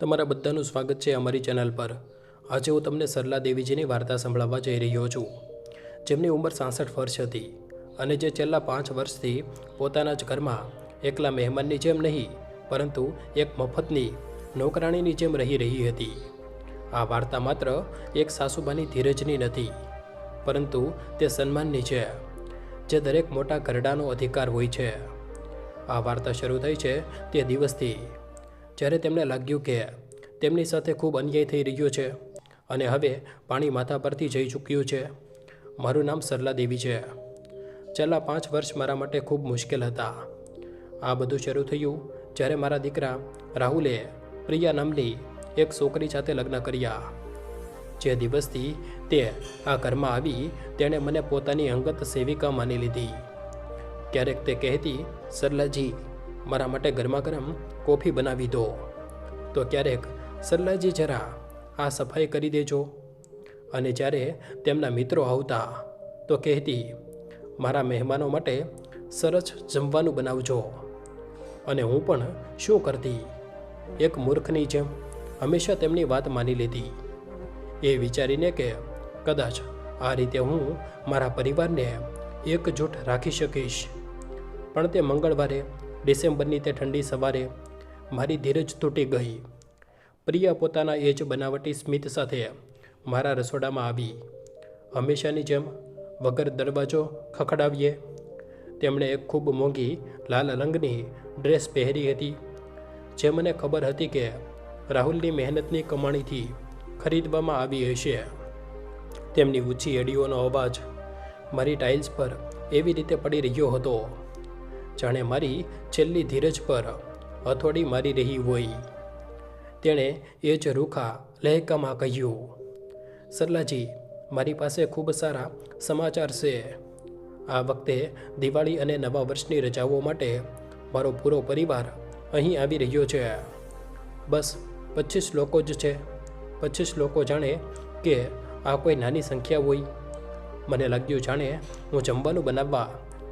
તમારા બધાનું સ્વાગત છે અમારી ચેનલ પર। આજે હું તમને સરલા દેવીજીની વાર્તા સંભળાવવા જઈ રહ્યો છું, જેમની ઉંમર 66 વર્ષ હતી અને જે છેલ્લા 5 વર્ષથી પોતાના જ ઘરમાં એકલા મહેમાનની જેમ નહીં, પરંતુ એક મફતની નોકરાણીની જેમ રહી હતી। આ વાર્તા માત્ર એક સાસુબાની ધીરજની નથી, પરંતુ તે સન્માનની છે, જે દરેક મોટા ઘરડાનો અધિકાર હોય છે। આ વાર્તા શરૂ થઈ છે તે દિવસથી, જ્યારે તેમને લાગ્યું કે તેમની સાથે ખૂબ અન્યાય થઈ રહ્યો છે અને હવે પાણી માથા પરથી જઈ ચૂક્યું છે। મારું નામ સરલા દેવી છે। છેલ્લા 5 વર્ષ મારા માટે ખૂબ મુશ્કેલ હતા। આ બધું શરૂ થયું જ્યારે મારા દીકરા રાહુલે પ્રિયા નામની એક છોકરી સાથે લગ્ન કર્યા। જે દિવસથી તે આ ઘરમાં આવી, તેણે મને પોતાની અંગત સેવિકા માની લીધી। ક્યારેક તે કહેતી, સરલાજી, મારા માટે ગરમા ગરમ કોફી બનાવી દો, તો ક્યારેક, સરલાજી જરા આ સફાઈ કરી દેજો। અને જ્યારે તેમના મિત્રો આવતા તો કહેતી, મારા મહેમાનો માટે સરસ જમવાનું બનાવજો। અને હું પણ શું કરતી, એક મૂર્ખની જેમ હંમેશા તેમની વાત માની લેતી, એ વિચારીને કે કદાચ આ રીતે હું મારા પરિવારને એકજૂટ રાખી શકીશ। પણ તે મંગળવારે, ડિસેમ્બરની તે ઠંડી સવારે મારી ધીરજ તૂટી ગઈ। પ્રિયા પોતાના એ જ બનાવટી સ્મિત સાથે મારા રસોડામાં આવી। હંમેશાની જેમ વગર દરવાજો ખખડાવીએ, તેમણે એક ખૂબ મોંઘી લાલ રંગની ડ્રેસ પહેરી હતી, જે મને ખબર હતી કે રાહુલની મહેનતની કમાણીથી ખરીદવામાં આવી હશે। તેમની ઊંચી એડીઓનો અવાજ મારી ટાઇલ્સ પર એવી રીતે પડી રહ્યો હતો, જાણે મારી છેલ્લી ધીરજ પર હથોડી મારી રહી હોય। તેણે એ જ રૂખા લહેકામાં કહ્યું, સરલાજી, મારી પાસે ખૂબ સારા સમાચાર છે। આ વખતે દિવાળી અને નવા વર્ષની રજાઓ માટે મારો પૂરો પરિવાર અહીં આવી રહ્યો છે। બસ 25 લોકો જ છે। 25 લોકો, જાણે કે આ કોઈ નાની સંખ્યા હોય। મને લાગ્યું જાણે હું જમવાનું બનાવવા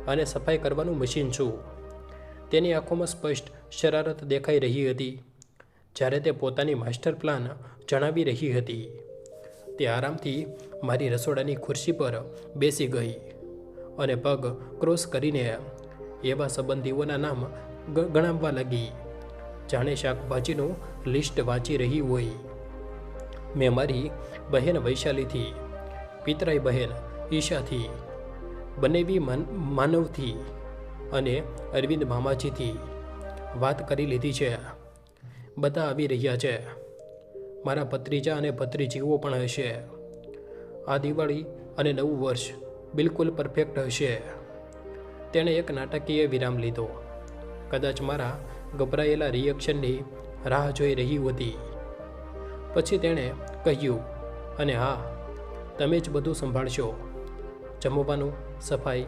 અને સફાઈ કરવાનું મશીન છું। તેની આંખોમાં સ્પષ્ટ શરારત દેખાઈ રહી હતી જ્યારે તે પોતાની માસ્ટર પ્લાન જણાવી રહી હતી। તે આરામથી મારી રસોડાની ખુરશી પર બેસી ગઈ અને પગ ક્રોસ કરીને એવા સંબંધીઓના નામ ગણાવવા લાગી, જાણે શાકભાજીનું લિસ્ટ વાંચી રહી હોય। મેં મારી બહેન વૈશાલીથી, પિતરાઈ બહેન ઈશાથી, બનેવી માનવથી અને અરવિંદ મામાજીથી વાત કરી લીધી છે। બધા આવી રહ્યા છે। મારા ભત્રીજા અને ભત્રીજીઓ પણ હશે। આ દિવાળી અને નવું વર્ષ બિલકુલ પરફેક્ટ હશે। તેણે એક નાટકીય વિરામ લીધો, કદાચ મારા ગભરાયેલા રિએક્શનની રાહ જોઈ રહી હતી। પછી તેણે કહ્યું, અને હા, તમે જ બધું સંભાળશો, જમવાનું, સફાઈ,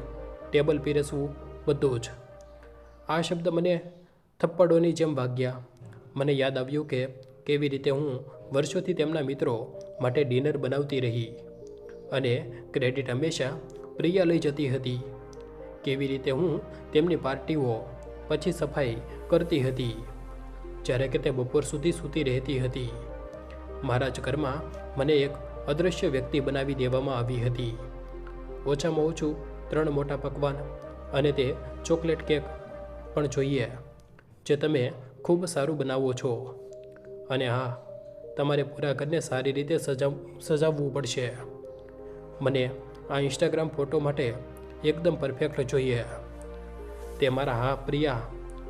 ટેબલ પીરસવું, બધું જ। આ શબ્દ મને થપ્પડોની જેમ વાગ્યા। મને યાદ આવ્યું કે કેવી રીતે હું વર્ષોથી તેમના મિત્રો માટે ડિનર બનાવતી રહી અને ક્રેડિટ હંમેશા પ્રિયા લઈ જતી હતી। કેવી રીતે હું તેમની પાર્ટીઓ પછી સફાઈ કરતી હતી, જ્યારે કે તે બપોર સુધી સૂતી રહેતી હતી। મારા જ ઘરમાં મને એક અદૃશ્ય વ્યક્તિ બનાવી દેવામાં આવી હતી। ઓછામાં ઓછું 3 મોટા પકવાન અને તે ચોકલેટ કેક પણ જોઈએ, જે તમે ખૂબ સારું બનાવો છો। અને હા, તમારે પૂરા ઘરને સારી રીતે સજાવવું પડશે। મને આ ઇન્સ્ટાગ્રામ ફોટો માટે એકદમ પરફેક્ટ જોઈએ। તે મારા હા પ્રિયા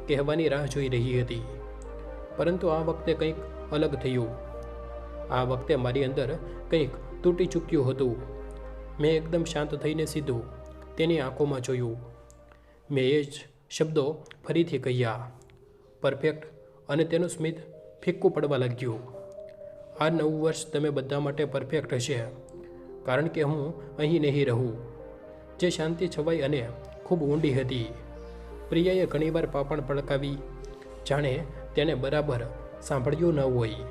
કહેવાની રાહ જોઈ રહી હતી, પરંતુ આ વખતે કંઈક અલગ થયું। આ વખતે મારી અંદર કંઈક તૂટી ચૂક્યું હતું। મેં એકદમ શાંત થઈને સીધું તેની આંખોમાં જોયું। મેં એ જ શબ્દો ફરીથી કહ્યા, પરફેક્ટ, અને તેનું સ્મિત ફિક્કું પડવા લાગ્યું। આ નવું વર્ષ તમે બધા માટે પરફેક્ટ હશે, કારણ કે હું અહીં નહીં રહું। જે શાંતિ છવાઈ અને ખૂબ ઊંડી હતી। પ્રિયાએ ઘણીવાર પાપણ પડકાવી, જાણે તેને બરાબર સાંભળ્યું ન હોય।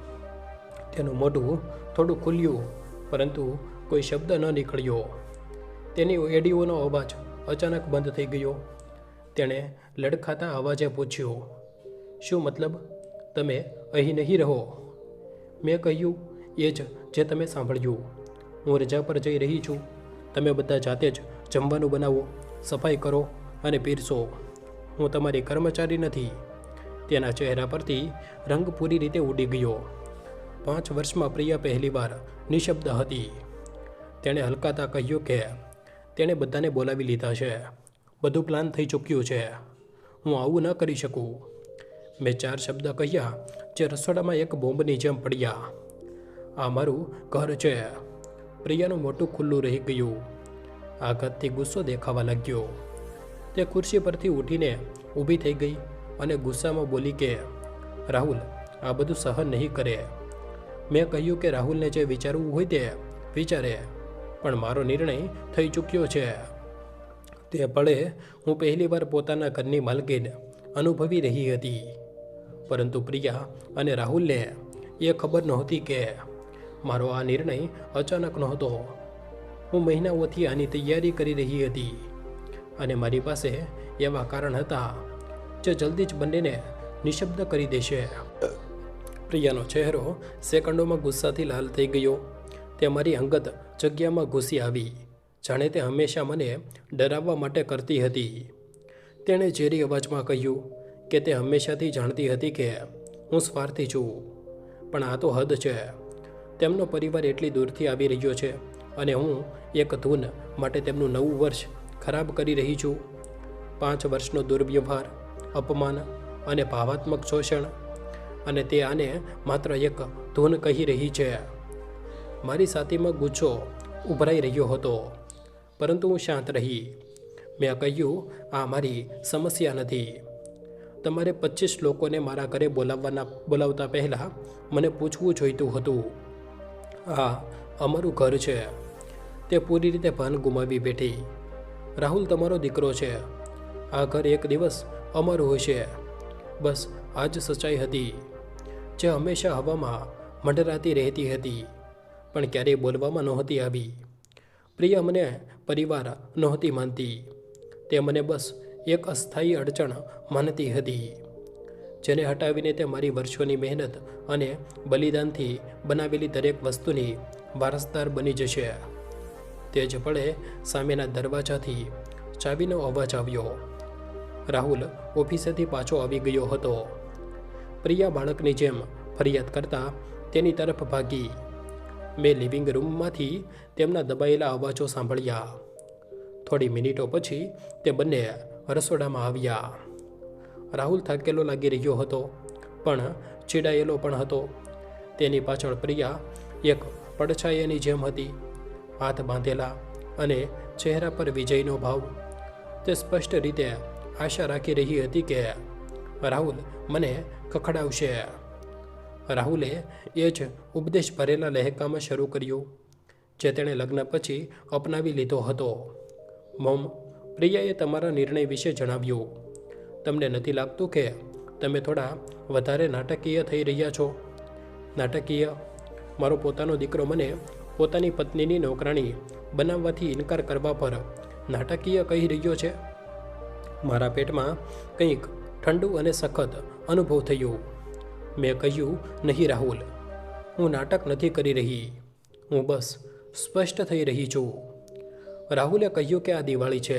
તેનું મોઢું થોડું ખુલ્યું, પરંતુ કોઈ શબ્દ ન નીકળ્યો। તેની એડીઓનો અવાજ અચાનક બંધ થઈ ગયો। તેણે લડખાતા અવાજે પૂછ્યું, શું મતલબ, તમે અહીં નહીં રહો? મેં કહ્યું, એ જ જે તમે સાંભળ્યું. હું રજા પર જઈ રહી છું. તમે બધા જાતે જ જમવાનું બનાવો, સફાઈ કરો અને પીરસો. હું તમારી કર્મચારી નથી. તેના ચહેરા પરથી રંગ પૂરી રીતે ઉડી ગયો. 5 વર્ષમાં પ્રિયા પહેલીવાર નિશબ્દ હતી. તેણે હલકાતા કહ્યું કે તેણે બધાને બોલાવી લીધા છે. બધું પ્લાન થઈ ચૂક્યું છે. હું આવું ન કરી શકું. મેં 4 શબ્દ કહ્યા જે રસોડામાં એક બોમ્બની જેમ પડ્યા. આ મારું ઘર છે. પ્રિયાનું મોટું ખુલ્લું રહી ગયું. આઘાતથી ગુસ્સો દેખાવા લાગ્યો. તે ખુરશી પરથી ઉઠીને ઊભી થઈ ગઈ અને ગુસ્સામાં બોલી કે રાહુલ આ બધું સહન નહીં કરે. મેં કહ્યું કે રાહુલને જે વિચારવું હોય તે વિચારે, પણ મારો નિર્ણય થઈ ચૂક્યો છે. તે પળે હું પહેલીવાર પોતાના ઘરની માલકીન અનુભવી રહી હતી. પરંતુ પ્રિયા અને રાહુલને એ ખબર નહોતી કે મારો આ નિર્ણય અચાનક નહોતો. હું મહિનાઓથી આની તૈયારી કરી રહી હતી અને મારી પાસે એવા કારણ હતા જે જલ્દી જ બંનેને નિશબ્દ કરી દેશે. પ્રિયાનો ચહેરો સેકન્ડોમાં ગુસ્સાથી લાલ થઈ ગયો. તે મારી અંગત જગ્યામાં ઘૂસી આવી, જાણે તે હંમેશા મને ડરાવવા માટે કરતી હતી. તેણે ઝેરી અવાજમાં કહ્યું કે તે હંમેશાથી જાણતી હતી કે હું સ્વાર્થી છું, પણ આ તો હદ છે. તેમનો પરિવાર એટલી દૂરથી આવી રહ્યો છે અને હું એક ધૂન માટે તેમનું નવું વર્ષ ખરાબ કરી રહી છું. 5 વર્ષનો દુર્વ્યવહાર, અપમાન અને ભાવાત્મક શોષણ, અને તે આને માત્ર એક ધૂન કહી રહી છે. મારી છાતીમાં ગુસ્સો ઉભરાઈ રહ્યો હતો, પરંતુ હું શાંત રહી. મેં કહ્યું, આ મારી સમસ્યા નથી. તમારે 25 લોકોને મારા ઘરે બોલાવતા પહેલાં મને પૂછવું જોઈતું હતું. આ અમારું ઘર છે. તે પૂરી રીતે ભાન ગુમાવી બેઠી. રાહુલ તમારો દીકરો છે. આ ઘર એક દિવસ અમારું હશે. બસ આ જ સચ્ચાઈ હતી, જે હંમેશા હવામાં મંડરાતી રહેતી હતી, પણ ક્યારેય બોલવામાં નહોતી આવી. પ્રિયા મને પરિવાર નહોતી માનતી. તે મને બસ એક અસ્થાયી અડચણ માનતી હતી, જેને હટાવીને તે મારી વર્ષોની મહેનત અને બલિદાનથી બનાવેલી દરેક વસ્તુની વારસદાર બની જશે. તે જ પળે સામેના દરવાજાથી ચાવીનો અવાજ આવ્યો. રાહુલ ઓફિસેથી પાછો આવી ગયો હતો. પ્રિયા બાળકની જેમ ફરિયાદ કરતા તેની તરફ ભાગી. મેં લિવિંગ રૂમમાંથી તેમના દબાયેલા અવાજો સાંભળ્યા. થોડી મિનિટો પછી તે બંને રસોડામાં આવ્યા. રાહુલ થાકેલો લાગી રહ્યો હતો, પણ ચીડાયેલો પણ હતો. તેની પાછળ પ્રિયા એક પડછાયાની જેમ હતી, હાથ બાંધેલા અને ચહેરા પર વિજયનો ભાવ. તે સ્પષ્ટ રીતે આશા રાખી રહી હતી કે રાહુલ મને ખખડાવશે. રાહુલે એ જ ઉપદેશ ભરેલા લહેકામાં શરૂ કર્યું, જે તેણે લગ્ન પછી અપનાવી લીધો હતો. મોમ, પ્રિયાએ તમારા નિર્ણય વિશે જણાવ્યું. તમને નથી લાગતું કે તમે થોડા વધારે નાટકીય થઈ રહ્યા છો? નાટકીય? મારો પોતાનો દીકરો મને પોતાની પત્નીની નોકરાણી બનાવવાથી ઇનકાર કરવા પર નાટકીય કહી રહ્યો છે. મારા પેટમાં કંઈક ઠંડુ અને સખત અનુભવ થયો. મેં કહ્યું, નહીં રાહુલ, હું નાટક નથી કરી રહી. હું બસ સ્પષ્ટ થઈ રહી છું. રાહુલે કહ્યું કે આ દિવાળી છે,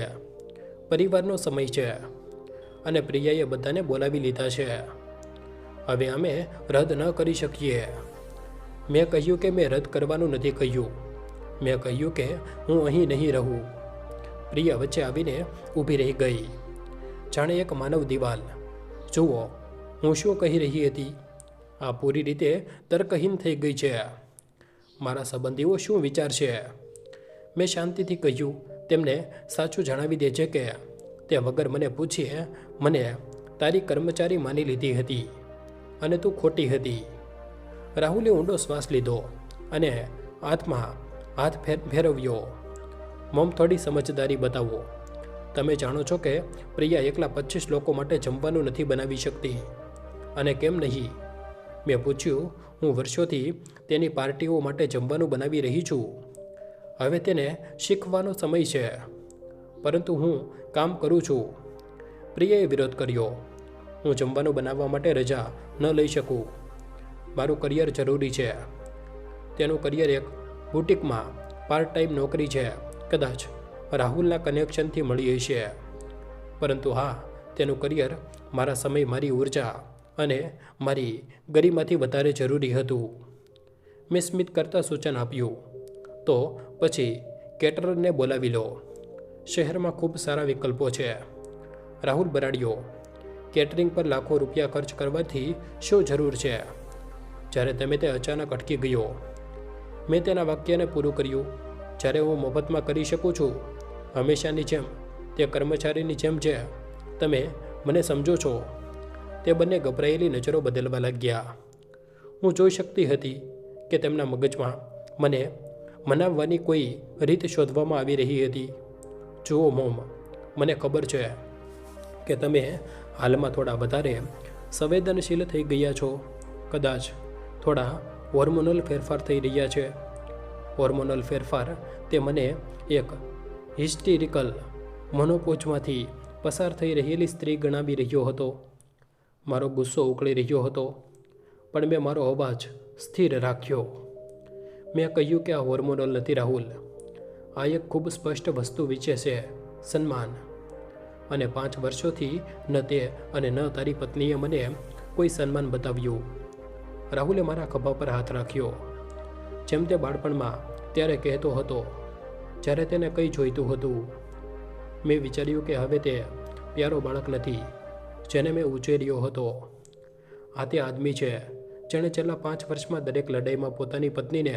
પરિવારનો સમય છે, અને પ્રિયાએ બધાને બોલાવી લીધા છે. હવે અમે રદ ન કરી શકીએ. મેં કહ્યું કે મેં રદ કરવાનું નથી કહ્યું. મેં કહ્યું કે હું અહીં નહીં રહું. પ્રિયા વચ્ચે આવીને ઊભી રહી ગઈ, જાણે એક માનવ દિવાલ. જુઓ, હું શું કહી રહી હતી. આ પૂરી રીતે તર્કહીન થઈ ગઈ છે. મારા સંબંધીઓ શું વિચારશે? મેં શાંતિથી કહ્યું, તેમને સાચું જણાવી દેજે કે તે વગર મને પૂછીએ મને તારી કર્મચારી માની લીધી હતી અને તું ખોટી હતી. રાહુલે ઊંડો શ્વાસ લીધો અને હાથમાં હાથ ફેરવ્યો. મોમ, થોડી સમજદારી બતાવો. તમે જાણો છો કે પ્રિયા એકલા 25 લોકો માટે જમવાનું નથી બનાવી શકતી. અને કેમ નહીં? મેં પૂછ્યું. હું વર્ષોથી તેની પાર્ટીઓ માટે જમવાનું બનાવી રહી છું. હવે તેને શીખવાનો સમય છે. પરંતુ હું કામ કરું છું. પ્રિયાએ વિરોધ કર્યો. હું જમવાનું બનાવવા માટે રજા ન લઈ શકું. મારું કરિયર જરૂરી છે. તેનું કરિયર એક બુટિકમાં પાર્ટ ટાઈમ નોકરી છે. કદાચ રાહુલના કનેક્શનથી મળી હશે, પરંતુ હા, તેનું કરિયર મારા સમય, મારી ઉર્જા અને મારી ગરિમાથી વધારે જરૂરી હતું. મેં સ્મિત કરતાં સૂચન આપ્યું, તો પછી કેટરરને બોલાવી લો. શહેરમાં ખૂબ સારા વિકલ્પો છે. રાહુલ બરાડ્યો. કેટરિંગ પર લાખો રૂપિયા ખર્ચ કરવાથી શું જરૂર છે? જ્યારે તમે તે અચાનક અટકી ગયો. મેં તેના વાક્યને પૂરું કર્યું. જ્યારે હું મફતમાં કરી શકું છું, હંમેશાની જેમ, તે કર્મચારીની જેમ છે. તમે મને સમજો છો? તે બંને ગભરાયેલી નજરો બદલવા લાગ્યા. હું જોઈ શકતી હતી કે તેમના મગજમાં મને મનાવવાની કોઈ રીત શોધવામાં આવી રહી હતી. જુઓ મોમ, મને ખબર છે કે તમે હાલમાં થોડા વધારે સંવેદનશીલ થઈ ગયા છો. કદાચ થોડા હોર્મોનલ ફેરફાર થઈ રહ્યા છે. હોર્મોનલ ફેરફાર તે મને એક હિસ્ટેરિકલ મોનોપોઝમાંથી પસાર થઈ રહેલી સ્ત્રી ગણાવી રહ્યો હતો. મારો ગુસ્સો ઉકળી રહ્યો હતો, પણ મેં મારો અવાજ સ્થિર રાખ્યો. મેં કહ્યું કે આ હોર્મોનલ નથી રાહુલ. આ એક ખૂબ સ્પષ્ટ વસ્તુ વિશે છે, સન્માન. અને 5 વર્ષોથી ન તે અને ન તારી પત્નીએ મને કોઈ સન્માન બતાવ્યું. રાહુલે મારા ખભા પર હાથ રાખ્યો, જેમ તે બાળપણમાં ત્યારે કહેતો હતો જ્યારે તેને કંઈ જોઈતું હતું. મેં વિચાર્યું કે હવે તે પ્યારો બાળક નથી જેને મેં ઉછેર્યો હતો. આ તે આદમી છે જેણે છેલ્લા 5 વર્ષમાં દરેક લડાઈમાં પોતાની પત્નીને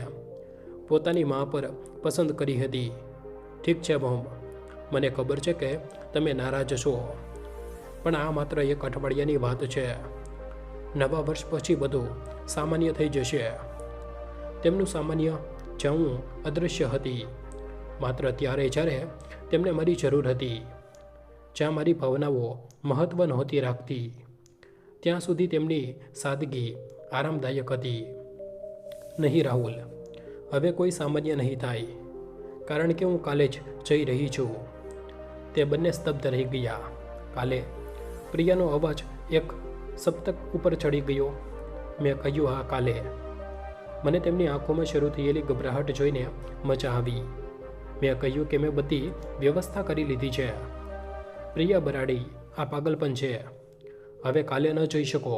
પોતાની મા પર પસંદ કરી હતી. ઠીક છે મોમ, મને ખબર છે કે તમે નારાજ છો, પણ આ માત્ર એક અઠવાડિયાની વાત છે. નવા વર્ષ પછી બધું સામાન્ય થઈ જશે. તેમનું સામાન્ય જ્યાં હું અદૃશ્ય હતી, માત્ર ત્યારે જ્યારે તેમને મારી જરૂર હતી, જ્યાં મારી ભાવનાઓ મહત્ત્વ નહોતી રાખતી, ત્યાં સુધી તેમની સાદગી આરામદાયક હતી. નહીં રાહુલ, હવે કોઈ સામાન્ય નહીં થાય, કારણ કે હું કાલે જ જઈ રહી છું. તે બંને સ્તબ્ધ રહી ગયા. કાલે? પ્રિયાનો અવાજ એક સપ્તક ઉપર ચડી ગયો. મેં કહ્યું, હા કાલે. મને તેમની આંખોમાં શરૂ થયેલી ગભરાહટ જોઈને મજા આવી. મેં કહ્યું કે મેં બધી વ્યવસ્થા કરી લીધી છે. પ્રિયા બરાડી, આ પાગલપન છે. હવે કાલે ન જઈ શકો.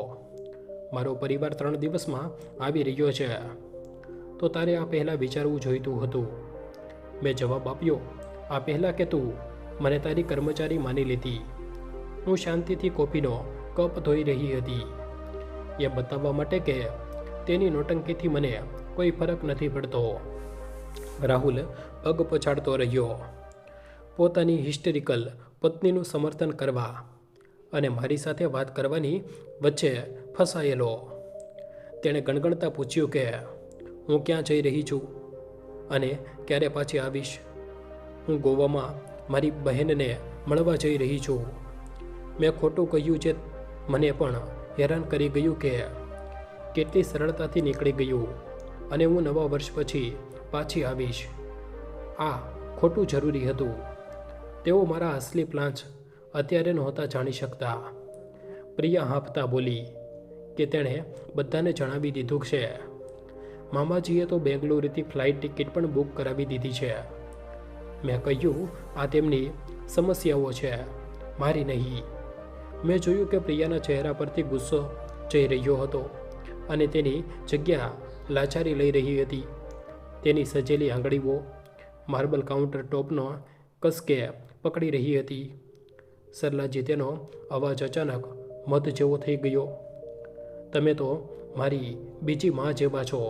મારો પરિવાર 3 દિવસમાં આવી રહ્યો છે. તો તારે આ પહેલાં વિચારવું જોઈતું હતું. મેં જવાબ આપ્યો, આ પહેલાં કે તું મને તારી કર્મચારી માની લેતી. હું શાંતિથી કોફીનો કપ ધોઈ રહી હતી, એ બતાવવા માટે કે તેની નોટંકીથી મને કોઈ ફરક નથી પડતો. રાહુલ પગ પછાડતો રહ્યો, પોતાની હિસ્ટેરિકલ પત્નીનું સમર્થન કરવા અને મારી સાથે વાત કરવાની વચ્ચે ફસાયેલો. તેણે ગણગણતા પૂછ્યું કે હું ક્યાં જઈ રહી છું અને ક્યારે પાછી આવીશ. હું ગોવામાં મારી બહેનને મળવા જઈ રહી છું. મેં ખોટું કહ્યું જે મને પણ હેરાન કરી ગયું કે કેટલી સરળતાથી નીકળી ગયું અને હું નવા વર્ષ પછી પાછી આવીશ. આ ખોટું જરૂરી હતું. તેઓ મારા અસલી પ્લાન્સ અત્યારે નહોતા જાણી શકતા. પ્રિયા હાંફતા બોલી કે તેણે બધાને જણાવી દીધું છે. મામાજીએ તો બેંગલુરુથી ફ્લાઇટ ટિકિટ પણ બુક કરાવી દીધી છે. મેં કહ્યું, આ તેમની સમસ્યાઓ છે, મારી નહીં. મેં જોયું કે પ્રિયાના ચહેરા પરથી ગુસ્સો જઈ રહ્યો હતો અને તેની જગ્યા લાચારી લઈ રહી હતી. તેની સજેલી આંગળીઓ માર્બલ કાઉન્ટર ટોપનો કસકે પકડી રહી હતી. સરલાજી, તેનો અવાજ અચાનક મધ જેવો થઈ ગયો. તમે તો મારી બીજી માં જેવા છો.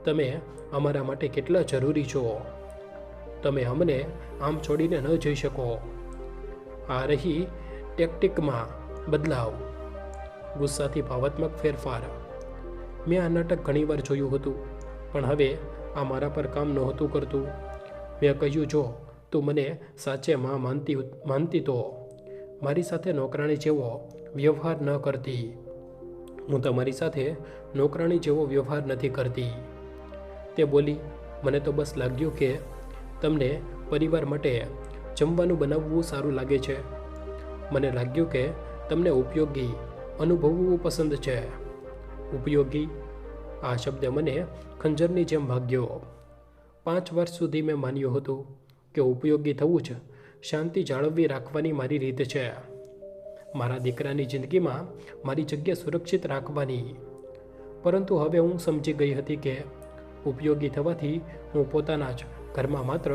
તમે અમારા માટે કેટલા જરૂરી છો. તમે અમને આમ છોડીને ન જઈ શકો. આ રહી ટેક્ટિકમાં બદલાવ, ગુસ્સાથી ભાવાત્મક ફેરફાર. મેં આ નાટક ઘણીવાર જોયું હતું, પણ હવે આ મારા પર કામ નહોતું કરતું. મેં કહ્યું, જો તું મને સાચે માં માનતી તો મારી સાથે નોકરાણી જેવો વ્યવહાર ન કરતી. હું તમારી સાથે નોકરાણી જેવો વ્યવહાર નથી કરતી. તે બોલી, મને તો બસ લાગ્યું કે તમને પરિવાર માટે જમવાનું બનાવવું સારું લાગે છે. મને લાગ્યું કે તમને ઉપયોગી અનુભવવું પસંદ છે. ઉપયોગી? આ શબ્દ મને ખંજરની જેમ વાગ્યો. 5 વર્ષ સુધી મેં માન્યું હતું કે ઉપયોગી થવું જ શાંતિ જાળવવી રાખવાની મારી રીત છે, મારા દીકરાની જિંદગીમાં મારી જગ્યા સુરક્ષિત રાખવાની. પરંતુ હવે હું સમજી ગઈ હતી કે ઉપયોગી થવાથી હું પોતાના જ ઘરમાં માત્ર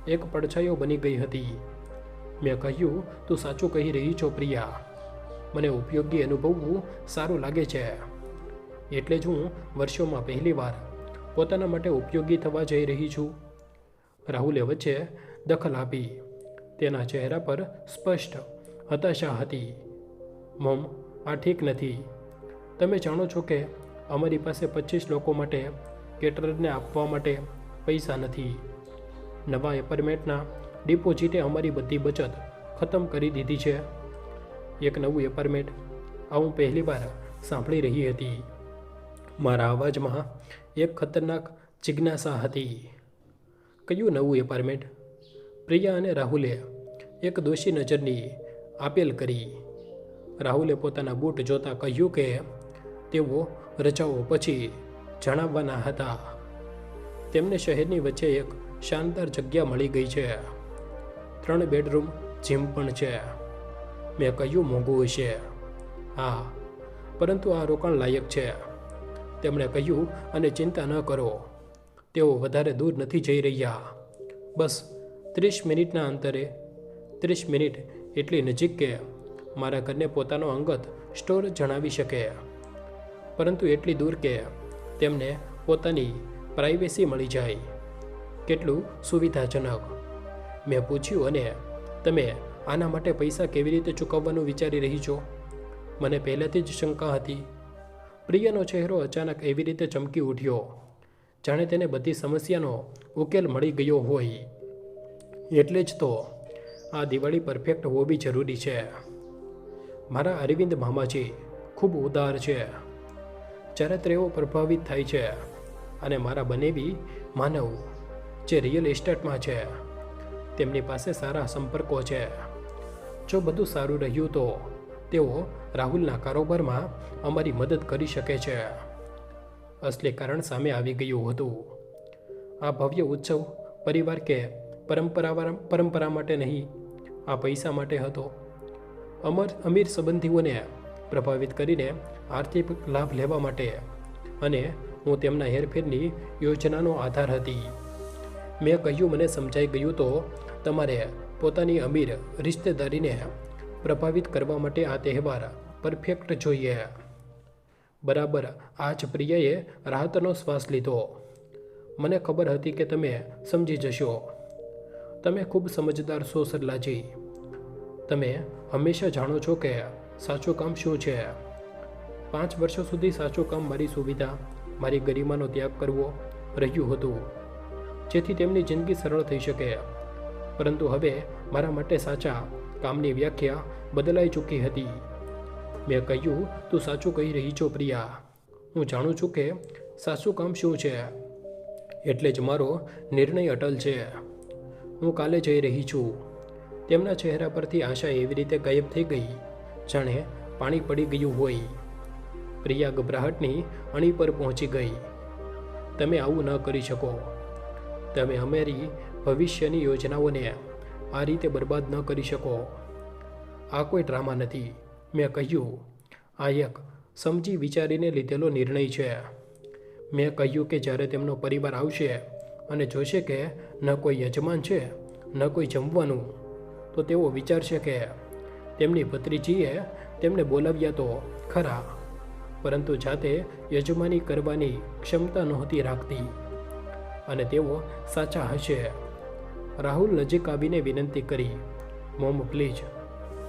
એક પડછાયો બની ગઈ હતી. મેં કહ્યું, તું સાચું કહી રહી છો પ્રિયા, મને ઉપયોગી અનુભવવું સારું લાગે છે. એટલે જ હું વર્ષોમાં પહેલીવાર પોતાના માટે ઉપયોગી થવા જઈ રહી છું. રાહુલે વચ્ચે દખલ આપી. તેના ચહેરા પર સ્પષ્ટ હતાશા હતી. મમ, આ ઠીક નથી. તમે જાણો છો કે અમારી પાસે 25 લોકો માટે કેટરરને આપવા માટે પૈસા નથી. નવા એપાર્ટમેન્ટના ડિપોઝિટે અમારી બધી બચત ખતમ કરી દીધી છે. એક નવું એપાર્ટમેન્ટ, આ હું પહેલીવાર સાંભળી રહી હતી. મારા અવાજમાં એક ખતરનાક જિજ્ઞાસા હતી. કયું નવું એપાર્ટમેન્ટ? પ્રિયા અને રાહુલે એક દોષી નજરની આપેલ કરી. રાહુલે પોતાના બૂટ જોતા કહ્યું કે તેઓ રજાઓ પછી જણાવવાના હતા. તેમને શહેરની વચ્ચે એક શાનદાર જગ્યા મળી ગઈ છે. 3 બેડરૂમ, જીમ પણ છે. મેં કહ્યું, મોંઘું હશે. હા, પરંતુ આ રોકાણ લાયક છે, તેમણે કહ્યું. અને ચિંતા ન કરો, તેઓ વધારે દૂર નથી જઈ રહ્યા. બસ 30 મિનિટના અંતરે. 30 મિનિટ એટલી નજીક કે મારા ઘરને પોતાનો અંગત સ્ટોર જણાવી શકે, પરંતુ એટલી દૂર કે તેમને પોતાની પ્રાઇવેસી મળી જાય. કેટલું સુવિધાજનક, મેં પૂછ્યું. અને તમે આના માટે પૈસા કેવી રીતે ચૂકવવાનું વિચારી રહી છો? મને પહેલેથી જ શંકા હતી. પ્રિયાનો ચહેરો અચાનક એવી રીતે ચમકી ઉઠ્યો જાણે તેને બધી સમસ્યાનો ઉકેલ મળી ગયો હોય. એટલે જ તો આ દિવાળી પરફેક્ટ હોવી જરૂરી છે. મારા અરવિંદ મામાજી ખૂબ ઉદાર છે. જ્યારે તેઓ પ્રભાવિત થાય છે અને મારા બનેવી માનવ જે રિયલ એસ્ટેટમાં છે, તેમની પાસે સારા સંપર્કો છે. જો બધું સારું રહ્યું તો તેઓ રાહુલના કારોબારમાં અમારી મદદ કરી શકે છે. અસલી કારણ સામે આવી ગયું હતું. આ ભવ્ય ઉત્સવ પરિવાર કે પરંપરા માટે નહીં, આ પૈસા માટે હતો. અમીર સંબંધીઓને પ્રભાવિત કરીને આર્થિક લાભ લેવા માટે, અને હું તેમના હેરફેરની યોજનાનો આધાર હતી. મેં કહ્યું, મને સમજાઈ ગયું. તો તમારે પોતાની અમીર રિશ્તેદારીને પ્રભાવિત કરવા માટે આ તહેવાર પરફેક્ટ જોઈએ. બરાબર. આ જ પ્રિયાએ રાહતનો શ્વાસ લીધો. મને ખબર હતી કે તમે સમજી જશો. તમે ખૂબ સમજદાર છો સરલાજી. તમે હંમેશા જાણો છો કે સાચું કામ શું છે. 5 વર્ષો સુધી સાચું કામ મારી સુવિધા, મારી ગરિમાનો ત્યાગ કરવો રહ્યું હતું, જેથી તેમની જિંદગી સરળ થઈ શકે. પરંતુ હવે મારા માટે સાચા કામની વ્યાખ્યા બદલાઈ ચૂકી હતી. મેં કહ્યું, તું સાચું કહી રહી છો પ્રિયા. હું જાણું છું કે સાચું કામ શું છે. એટલે જ મારો નિર્ણય અટલ છે. હું કાલે જઈ રહી છું. તેમના ચહેરા પરથી આશા એવી રીતે ગાયબ થઈ ગઈ જાણે પાણી પડી ગયું હોય. પ્રિયા ગભરાહટની અણી પર પહોંચી ગઈ. તમે આવું ન કરી શકો. તમે અમારી ભવિષ્યની યોજનાઓને આ રીતે બરબાદ ન કરી શકો. આ કોઈ ડ્રામા નથી, મેં કહ્યું. આ એક સમજી વિચારીને લીધેલો નિર્ણય છે. મેં કહ્યું કે જ્યારે તેમનો પરિવાર આવશે અને જોશે કે ન કોઈ યજમાન છે, ન કોઈ જમવાનું, તો તેઓ વિચારશે કે તેમની ભત્રીજીએ તેમને બોલાવ્યા તો ખરા, પરંતુ જાતે યજમાની કરવાની ક્ષમતા નહોતી રાખતી, અને તેઓ સાચા હશે. રાહુલ નજીક આવીને વિનંતી કરી, મોમ પ્લીઝ,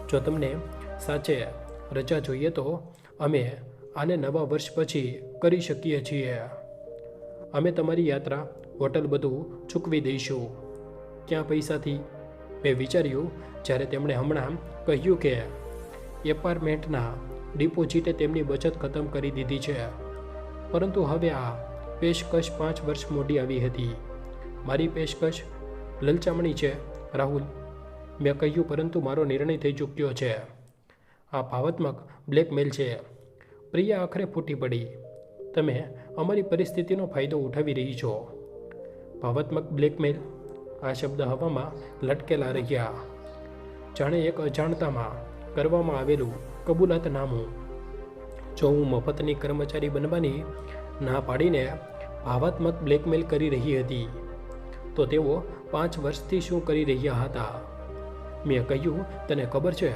જો તમને સાચે રજા જોઈએ તો અમે આને નવા વર્ષ પછી કરી શકીએ છીએ. અમે તમારી યાત્રા, હોટલ બધું ચૂકવી દઈશું. ક્યાં પૈસાથી? મેં વિચાર્યું જ્યારે તેમણે હમણાં કહ્યું કે એપાર્ટમેન્ટના ડિપોઝિટે તેમની બચત ખતમ કરી દીધી છે, પરંતુ હવે આ પેશકશ 5 વર્ષ મોડી આવી હતી. મારી પેશકશ લલચામણી છે રાહુલ, મેં કહ્યું, પરંતુ મારો નિર્ણય થઈ ચૂક્યો છે. આ ભાવનાત્મક બ્લેકમેલ છે. પ્રિયા આખરે ફૂટી પડી. તમે અમારી પરિસ્થિતિનો ફાયદો ઉઠાવી રહી છો. ભાવાત્મક બ્લેકમેલ. આ શબ્દ હવામાં લટકેલા રહ્યા, જાણે એક અજાણતામાં કરવામાં આવેલું કબૂલાતનામું. જો હું મફતની કર્મચારી બનવાની ના પાડીને ભાવાત્મક બ્લેકમેલ કરી રહી હતી, તો તેઓ 5 વર્ષથી શું કરી રહ્યા હતા? મેં કહ્યું, તને ખબર છે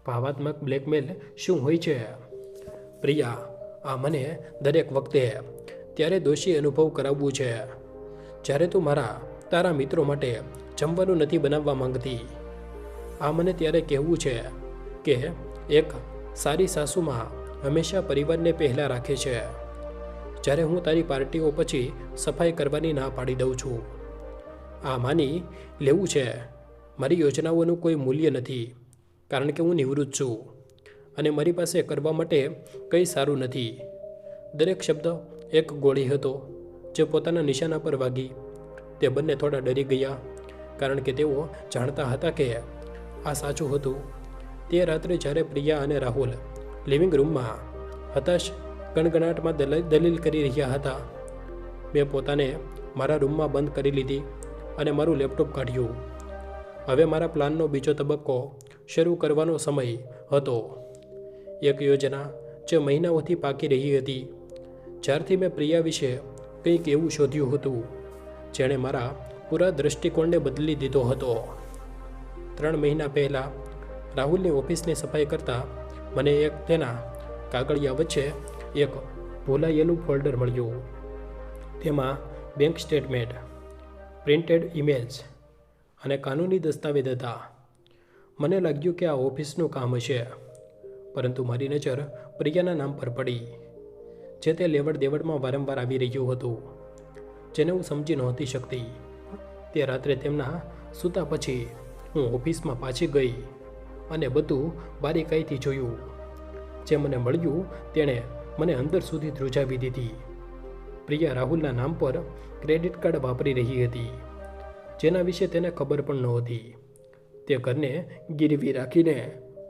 ભાવાત્મક બ્લેકમેલ શું હોય છે? પ્રિયા, આ મને દરેક વખતે ત્યારે દોષી અનુભવ કરાવવું છે જ્યારે તું તારા મિત્રો માટે જમવાનું નથી બનાવવા માંગતી. આ મને ત્યારે કહેવું છે કે એક સારી સાસુમાં હંમેશા પરિવારને પહેલાં રાખે છે, જ્યારે હું તારી પાર્ટીઓ પછી સફાઈ કરવાની ના પાડી દઉં છું. આ માની લેવું છે મારી યોજનાઓનું કોઈ મૂલ્ય નથી, કારણ કે હું નિવૃત્ત છું અને મારી પાસે કરવા માટે કંઈ સારું નથી. દરેક શબ્દ એક ગોળી હતો જે પોતાના નિશાના પર વાગી. તે બંને થોડા ડરી ગયા, કારણ કે તેઓ જાણતા હતા કે આ સાચું હતું. તે રાત્રે જ્યારે પ્રિયા અને રાહુલ લિવિંગ રૂમમાં હતાશ ગણગણાટમાં દલીલ કરી રહ્યા હતા, મેં પોતાને મારા રૂમમાં બંધ કરી લીધી અને મારું લેપટોપ કાઢ્યું. હવે મારા પ્લાનનો બીજો તબક્કો શરૂ કરવાનો સમય હતો. એક યોજના જે મહિનાઓથી પાકી રહી હતી, જ્યારથી મેં પ્રિયા વિશે કંઈક એવું શોધ્યું હતું જેણે મારા પૂરા દૃષ્ટિકોણને બદલી દીધો હતો. 3 મહિના પહેલાં રાહુલની ઓફિસની સફાઈ કરતાં મને તેના કાગળિયા વચ્ચે એક ભૂલાયેલું ફોલ્ડર મળ્યું. તેમાં બેંક સ્ટેટમેન્ટ, પ્રિન્ટેડ ઇમેલ્સ અને કાનૂની દસ્તાવેજ હતા. મને લાગ્યું કે આ ઓફિસનું કામ હશે, પરંતુ મારી નજર પ્રિયાના નામ પર પડી, જે તે લેવડ દેવડમાં વારંવાર આવી રહ્યું હતું, જેને હું સમજી નહોતી શકતી. તે રાત્રે તેમના સૂતા પછી હું ઓફિસમાં પાછી ગઈ અને બધું બારીકાઈથી જોયું. જે મને મળ્યું તેણે મને અંદર સુધી ધ્રુજાવી દીધી. પ્રિયા રાહુલના નામ પર ક્રેડિટ કાર્ડ વાપરી રહી હતી, જેના વિશે તેને ખબર પણ નહોતી. તે ઘરને ગીરવી રાખીને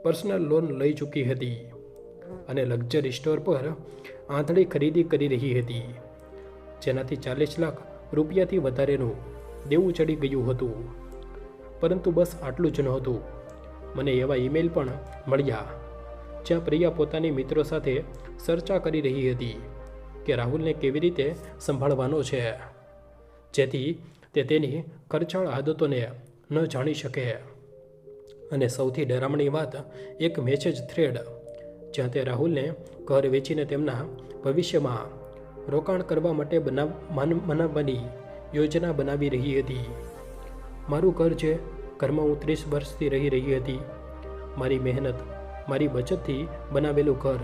પર્સનલ લોન લઈ ચૂકી હતી અને લક્ઝરી સ્ટોર પર આંધળી ખરીદી કરી રહી હતી, જેનાથી 40 લાખ રૂપિયાથી વધારેનું દેવું ચડી ગયું હતું. પરંતુ બસ આટલું જ નહોતું. મને એવા ઈમેલ પણ મળ્યા જ્યાં પ્રિયા પોતાની મિત્રો સાથે ચર્ચા કરી રહી હતી કે રાહુલને કેવી રીતે સંભાળવાનો છે, જેથી તે તેની ખર્ચાળ આદતોને ન જાણી શકે. અને સૌથી ડરામણી વાત, એક મેસેજ થ્રેડ જ્યાં તે રાહુલને ઘર વેચીને તેમના ભવિષ્યમાં રોકાણ કરવા માટે મનાવવાની યોજના બનાવી રહી હતી. મારું ઘર છે, ઘરમાં હું 30 વર્ષથી રહી હતી. મારી મહેનત, મારી બચતથી બનાવેલું ઘર.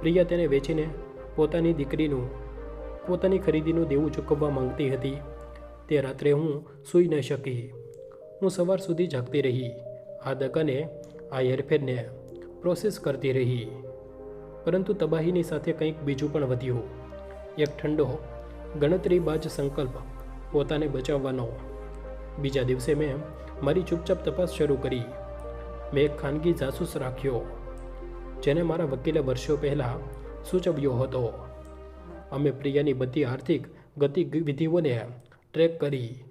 પ્રિયા તેને વેચીને પોતાની ખરીદીનું દેવું ચૂકવવા માંગતી હતી. તે રાત્રે હું સૂઈ ન શકી. હું સવાર સુધી જાગતી રહી, આ દગાને, આ હેરફેરને પ્રોસેસ કરતી રહી. પરંતુ તબાહીની સાથે કંઈક બીજું પણ વધ્યું. એક ઠંડો, ગણતરીબાજ સંકલ્પ પોતાને બચાવવાનો. બીજા દિવસે મેં મારી ચૂપચાપ તપાસ શરૂ કરી. મેં એક ખાનગી જાસૂસ રાખ્યો, જેને મારા વકીલે વર્ષો પહેલાં સૂચવ્યો હતો. અમે પ્રિયાની બધી આર્થિક ગતિવિધિઓને ટ્રેક કરી.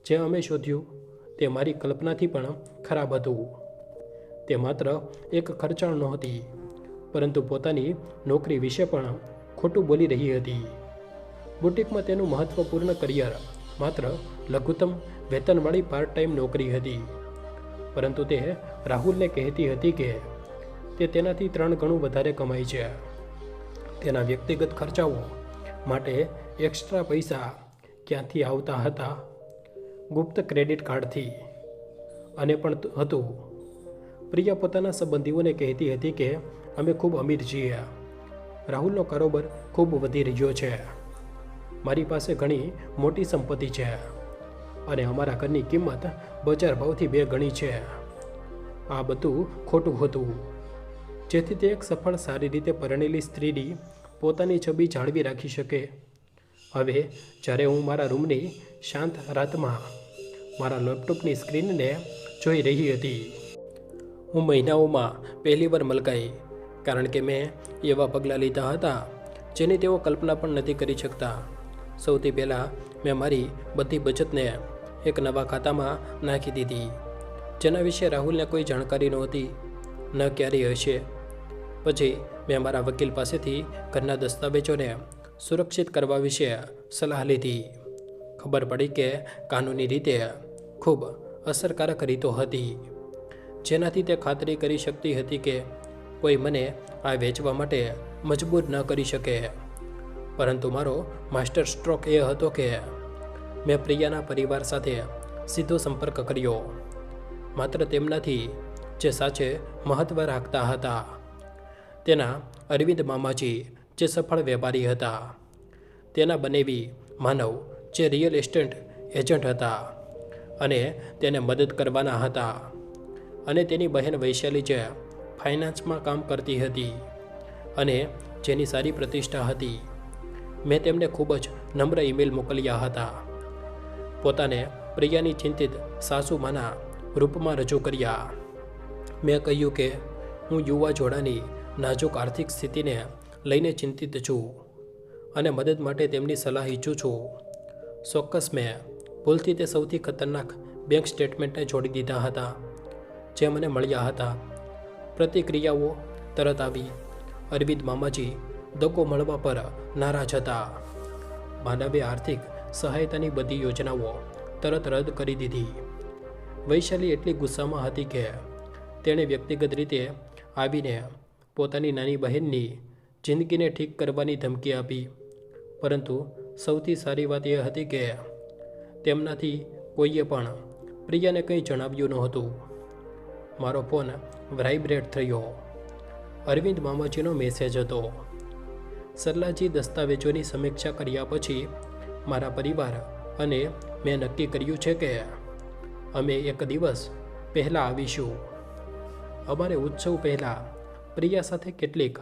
જે અમે શોધ્યું તે મારી કલ્પનાથી પણ ખરાબ હતું. તે માત્ર એક ખર્ચાળ નહોતી, પરંતુ પોતાની નોકરી વિશે પણ ખોટું બોલી રહી હતી. બુટીકમાં તેનું મહત્વપૂર્ણ કરિયર માત્ર લઘુત્તમ વેતનવાળી પાર્ટ ટાઈમ નોકરી હતી, પરંતુ તે રાહુલને કહેતી હતી કે તે તેનાથી 3 ગણું વધારે કમાય છે. તેના વ્યક્તિગત ખર્ચાઓ માટે એક્સ્ટ્રા પૈસા ક્યાંથી આવતા હતા? ગુપ્ત ક્રેડિટ કાર્ડથી. અને પણ હતું. પ્રિયા પોતાના સંબંધીઓને કહેતી હતી કે અમે ખૂબ અમીર છીએ, રાહુલનો કારોબાર ખૂબ વધી રહ્યો છે, મારી પાસે ઘણી મોટી સંપત્તિ છે અને અમારા ઘરની કિંમત બજાર ભાવથી 2 ગણી છે. આ બધું ખોટું હતું, જેથી તે એક સફળ, સારી રીતે પરણેલી સ્ત્રીની પોતાની છબી જાળવી રાખી શકે. હવે જ્યારે હું મારા રૂમની શાંત રાતમાં મારા લેપટોપની સ્ક્રીનને જોઈ રહી હતી, હું મહિનાઓમાં પહેલીવાર મલકાઈ, કારણ કે મેં એવા પગલાં લીધા હતા જેની તેઓ કલ્પના પણ નથી કરી શકતા. સૌથી પહેલાં મેં મારી બધી બચતને એક નવા ખાતામાં નાખી દીધી, જેના વિશે રાહુલને કોઈ જાણકારી નહોતી, ન ક્યારેય હશે. પછી મેં મારા વકીલ પાસેથી ઘરના દસ્તાવેજોને સુરક્ષિત કરવા વિશે સલાહ લીધી. ખબર પડી કે કાનૂની રીતે ખૂબ અસરકારક રીતો હતી, જેનાથી તે ખાતરી કરી શકતી હતી કે કોઈ મને આ વેચવા માટે મજબૂર ન કરી શકે. પરંતુ મારો માસ્ટર સ્ટ્રોક એ હતો કે મેં પ્રિયાના પરિવાર સાથે સીધો સંપર્ક કર્યો, માત્ર તેમનાથી જે સાચે મહત્ત્વ રાખતા હતા. તેના અરવિંદ મામાજી જે સફળ વેપારી હતા, તેના બનેવી માનવ જે રિયલ એસ્ટેટ એજન્ટ હતા અને તેને મદદ કરવાના હતા, અને તેની બહેન વૈશાલી જે ફાઇનાન્સમાં કામ કરતી હતી અને જેની સારી પ્રતિષ્ઠા હતી. મેં તેમને ખૂબ જ નમ્ર ઈમેલ મોકલ્યા હતા, પોતાને પ્રિયાની ચિંતિત સાસુમાના રૂપમાં રજૂ કર્યા. મેં કહ્યું કે હું યુવા જોડાની નાજુક આર્થિક સ્થિતિને લઈને ચિંતિત છું અને મદદ માટે તેમની સલાહ ઈચ્છું છું. ચોક્કસ મેં ભૂલથી તે સૌથી ખતરનાક બેંક સ્ટેટમેન્ટને જોડી દીધા હતા જે મને મળ્યા હતા. પ્રતિક્રિયાઓ તરત આવી. અરવિંદ મામાજી દગો મળવા પર નારાજ હતા. માનવે આર્થિક સહાયતાની બધી યોજનાઓ તરત રદ કરી દીધી. વૈશાલી એટલી ગુસ્સામાં હતી કે તેણે વ્યક્તિગત રીતે આવીને પોતાની નાની બહેનની જિંદગીને ઠીક કરવાની ધમકી આપી. પરંતુ સૌથી સારી વાત એ હતી કે તેમનાથી કોઈએ પણ પ્રિયાને કંઈ જણાવ્યું નહોતું. મારો ફોન વાઇબ્રેટ થયો. અરવિંદ મામાજીનો મેસેજ હતો. સરલાજી, દસ્તાવેજોની સમીક્ષા કર્યા પછી મારા પરિવાર અને મેં નક્કી કર્યું છે કે અમે એક દિવસ પહેલાં આવીશું. અમારે ઉત્સવ પહેલાં પ્રિયા સાથે કેટલીક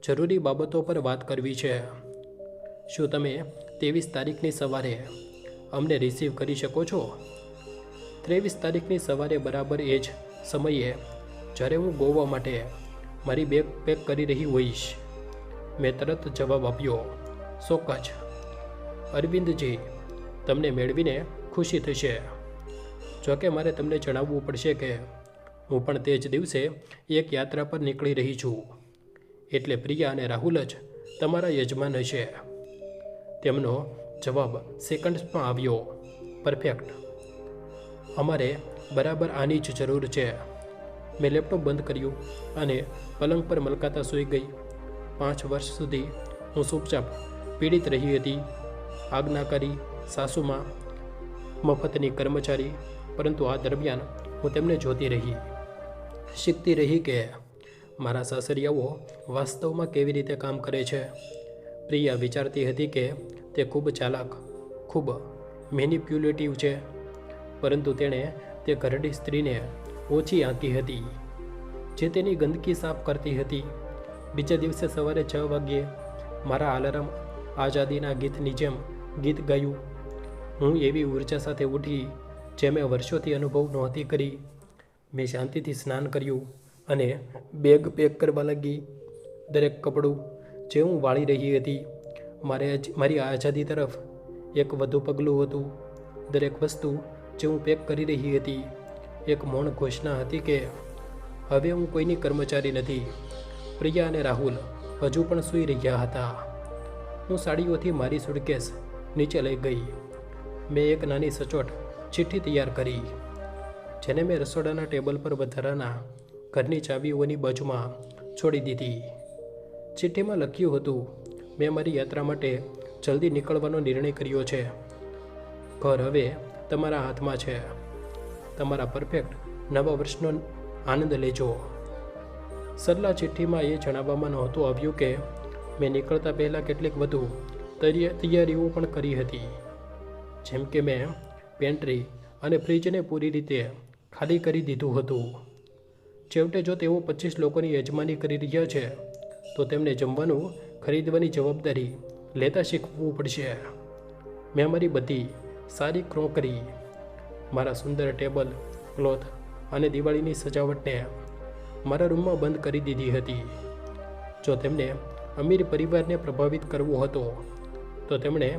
જરૂરી બાબતો પર વાત કરવી છે. શું તમે 23 તારીખની સવારે અમને રિસીવ કરી શકો છો? 23 તારીખની સવારે બરાબર એ જ સમયે જ્યારે હું ગોવા માટે મારી બેગ પેક કરી રહી હોઈશ. મેં તરત જવાબ આપ્યો, ચોક્કસ અરવિંદજી, તમને મેળવીને ખુશી થશે. જોકે મારે તમને જણાવવું પડશે કે હું પણ તે જ દિવસે એક યાત્રા પર નીકળી રહી છું, એટલે પ્રિયા અને રાહુલ જ તમારા યજમાન હશે. તેમનો જવાબ સેકન્ડ્સમાં આવ્યો, પરફેક્ટ, અમારે બરાબર આની જ જરૂર છે. મેં લેપટોપ બંધ કર્યું અને પલંગ પર મલકાતા સૂઈ ગઈ. 5 વર્ષ સુધી હું ચૂપચાપ પીડિત રહી હતી. આજ્ઞાકારી સાસુમાં, મફતની કર્મચારી, પરંતુ આ દરમિયાન હું તેમને જોતી રહી, શીખતી રહી કે મારા સાસરિયાઓ વાસ્તવમાં કેવી રીતે કામ કરે છે. પ્રિયા વિચારતી હતી કે તે ખૂબ ચાલાક, ખૂબ મેનિપ્યુલેટિવ છે, પરંતુ તેણે તે ઘરડી સ્ત્રીને ઓછી આંકી હતી જે તેની ગંદકી સાફ કરતી હતી. બીજા દિવસે સવારે 6 વાગ્યે મારા અલાર્મ આઝાદીના ગીતની જેમ ગીત ગાયું. હું એવી ઉર્જા સાથે ઉઠી જે મેં વર્ષોથી અનુભવ નહોતી કરી. મેં શાંતિથી સ્નાન કર્યું અને બેગ પેક કરવા લાગી. દરેક કપડું જે હું વાળી રહી હતી મારી આઝાદી તરફ એક વધુ પગલું હતું. દરેક વસ્તુ જે હું પેક કરી રહી હતી એક મૌન ઘોષણા હતી કે હવે હું કોઈની કર્મચારી નથી. પ્રિયા અને રાહુલ હજુ પણ સૂઈ રહ્યા હતા. હું સાડીઓથી મારી સુટકેસ નીચે લઈ ગઈ. મેં એક નાની સચોટ ચિઠ્ઠી તૈયાર કરી, જેને મેં રસોડાના ટેબલ પર વધારાના ઘરની ચાવીઓની બાજુમાં છોડી દીધી. ચિઠ્ઠીમાં લખ્યું હતું, મેં મારી યાત્રા માટે જલ્દી નીકળવાનો નિર્ણય કર્યો છે. ઘર હવે તમારા હાથમાં છે. તમારા પરફેક્ટ નવા વર્ષનો આનંદ લેજો. સરલા ચિઠ્ઠીમાં એ જણાવવામાં નહોતું આવ્યું કે મેં નીકળતા પહેલાં કેટલીક વધુ તૈયારીઓ પણ કરી હતી, જેમ કે મેં પેન્ટ્રી અને ફ્રીજને પૂરી રીતે ખાલી કરી દીધું હતું. છેવટે જો તેઓ 25 લોકોની યજમાની કરી રહ્યા છે તો તેમને જમવાનું ખરીદવાની જવાબદારી લેતા શીખવું પડશે. મેં મારી બધી સારી ક્રોકરી, મારા સુંદર ટેબલ ક્લોથ અને દિવાળીની સજાવટને મારા રૂમમાં બંધ કરી દીધી હતી. જો તેમને અમીર પરિવારને પ્રભાવિત કરવો હતો તો તેમણે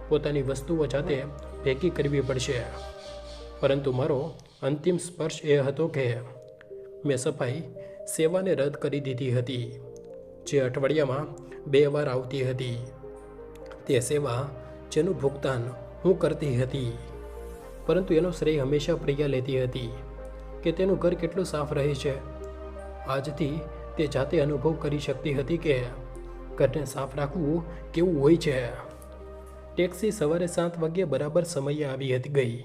પોતાની વસ્તુઓ જાતે ભેગી કરવી પડશે. પરંતુ મારો અંતિમ સ્પર્શ એ હતો કે મેં સફાઈ સેવાને રદ કરી દીધી હતી, જે અઠવાડિયામાં 2 વાર આવતી હતી. તે સેવા જેનું ભુગતાન હું કરતી હતી, પરંતુ એનો શ્રેય હંમેશા પ્રિયા લેતી હતી કે તેનું ઘર કેટલું સાફ રહે છે. આજથી તે જાતે અનુભવ કરી શકતી હતી કે ઘરને સાફ રાખવું કેવું હોય છે. ટેક્સી સવારે 7 વાગ્યે બરાબર સમયે આવી ગઈ.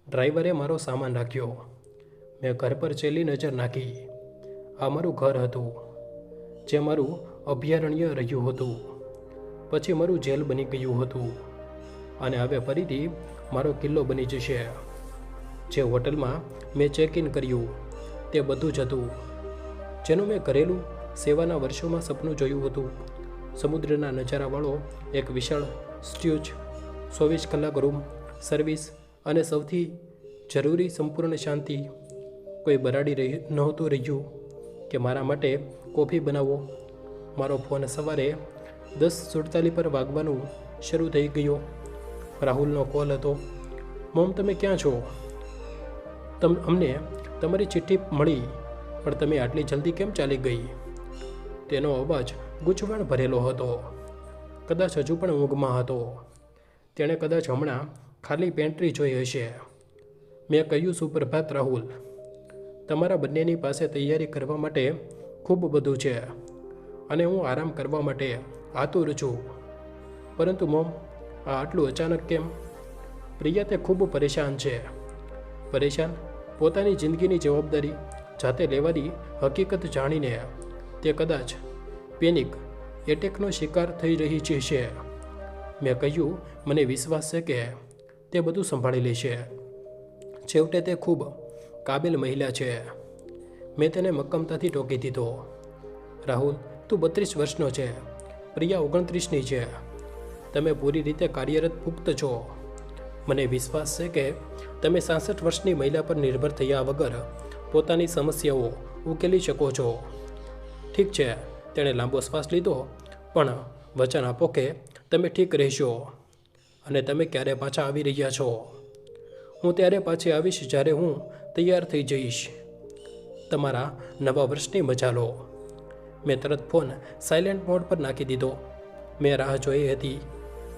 ડ્રાઈવરે મારો સામાન રાખ્યો. મેં ઘર પર છેલ્લી નજર નાખી. આ મારું ઘર હતું, જે મારું અભયારણ્ય રહ્યું હતું, પછી મારું જેલ બની ગયું હતું, અને હવે ફરીથી મારો કિલ્લો બની જશે. જે હોટલમાં મેં ચેક ઇન કર્યું તે બધું જ હતું જેનું મેં ઘરેલું સેવાના વર્ષોમાં સપનું જોયું હતું. સમુદ્રના નજારાવાળો એક વિશાળ સ્ટ્યુચ, 24 કલાક રૂમ સર્વિસ અને સૌથી જરૂરી સંપૂર્ણ શાંતિ. કોઈ બરાડી નહોતું રહ્યું કે મારા માટે કોફી બનાવો. મારો ફોન સવારે 10:47 પર વાગવાનું શરૂ થઈ ગયો. રાહુલનો કોલ હતો. મોમ, તમે ક્યાં છો? અમને તમારી ચિઠ્ઠી મળી, પણ તમે આટલી જલ્દી કેમ ચાલી ગઈ? તેનો અવાજ ગૂંચવણ ભરેલો હતો. કદાચ હજુ પણ ઊંઘમાં હતો. તેણે કદાચ હમણાં ખાલી પેન્ટ્રી જોઈ હશે. મેં કહ્યું, સુપ્રભાત રાહુલ. તમારા બંનેની પાસે તૈયારી કરવા માટે ખૂબ બધું છે અને હું આરામ કરવા માટે આતુર છું. પરંતુ મોમ, આ આટલું અચાનક કેમ? પ્રિયા તે ખૂબ પરેશાન છે. પરેશાન? પોતાની જિંદગીની જવાબદારી જાતે લેવાની હકીકત જાણીને તે કદાચ પેનિક એટેકનો શિકાર થઈ રહી છે. મેં કહ્યું, મને વિશ્વાસ છે કે તે બધું સંભાળી લેશે. છેવટે તે ખૂબ કાબિલ મહિલા છે. મેં તેને મક્કમતાથી ટોકી દીધો. રાહુલ, તું 32 વર્ષનો છે, પ્રિયા 29ની છે. તમે પૂરી રીતે કાર્યરત પુખ્ત છો. મને વિશ્વાસ છે કે તમે 66 વર્ષની મહિલા પર નિર્ભર થયા વગર પોતાની સમસ્યાઓ ઉકેલી શકો છો. ઠીક છે, તેણે લાંબો શ્વાસ લીધો. પણ વચન આપો કે તમે ઠીક રહેશો. અને તમે ક્યારે પાછા આવી રહ્યા છો? હું ત્યારે પાછી આવીશ જ્યારે હું તૈયાર થઈ જઈશ. તમારા નવા વર્ષની મજા લો. મેં તરત ફોન સાયલેન્ટ મોડ પર નાખી દીધો. મેં રાહ જોઈ હતી.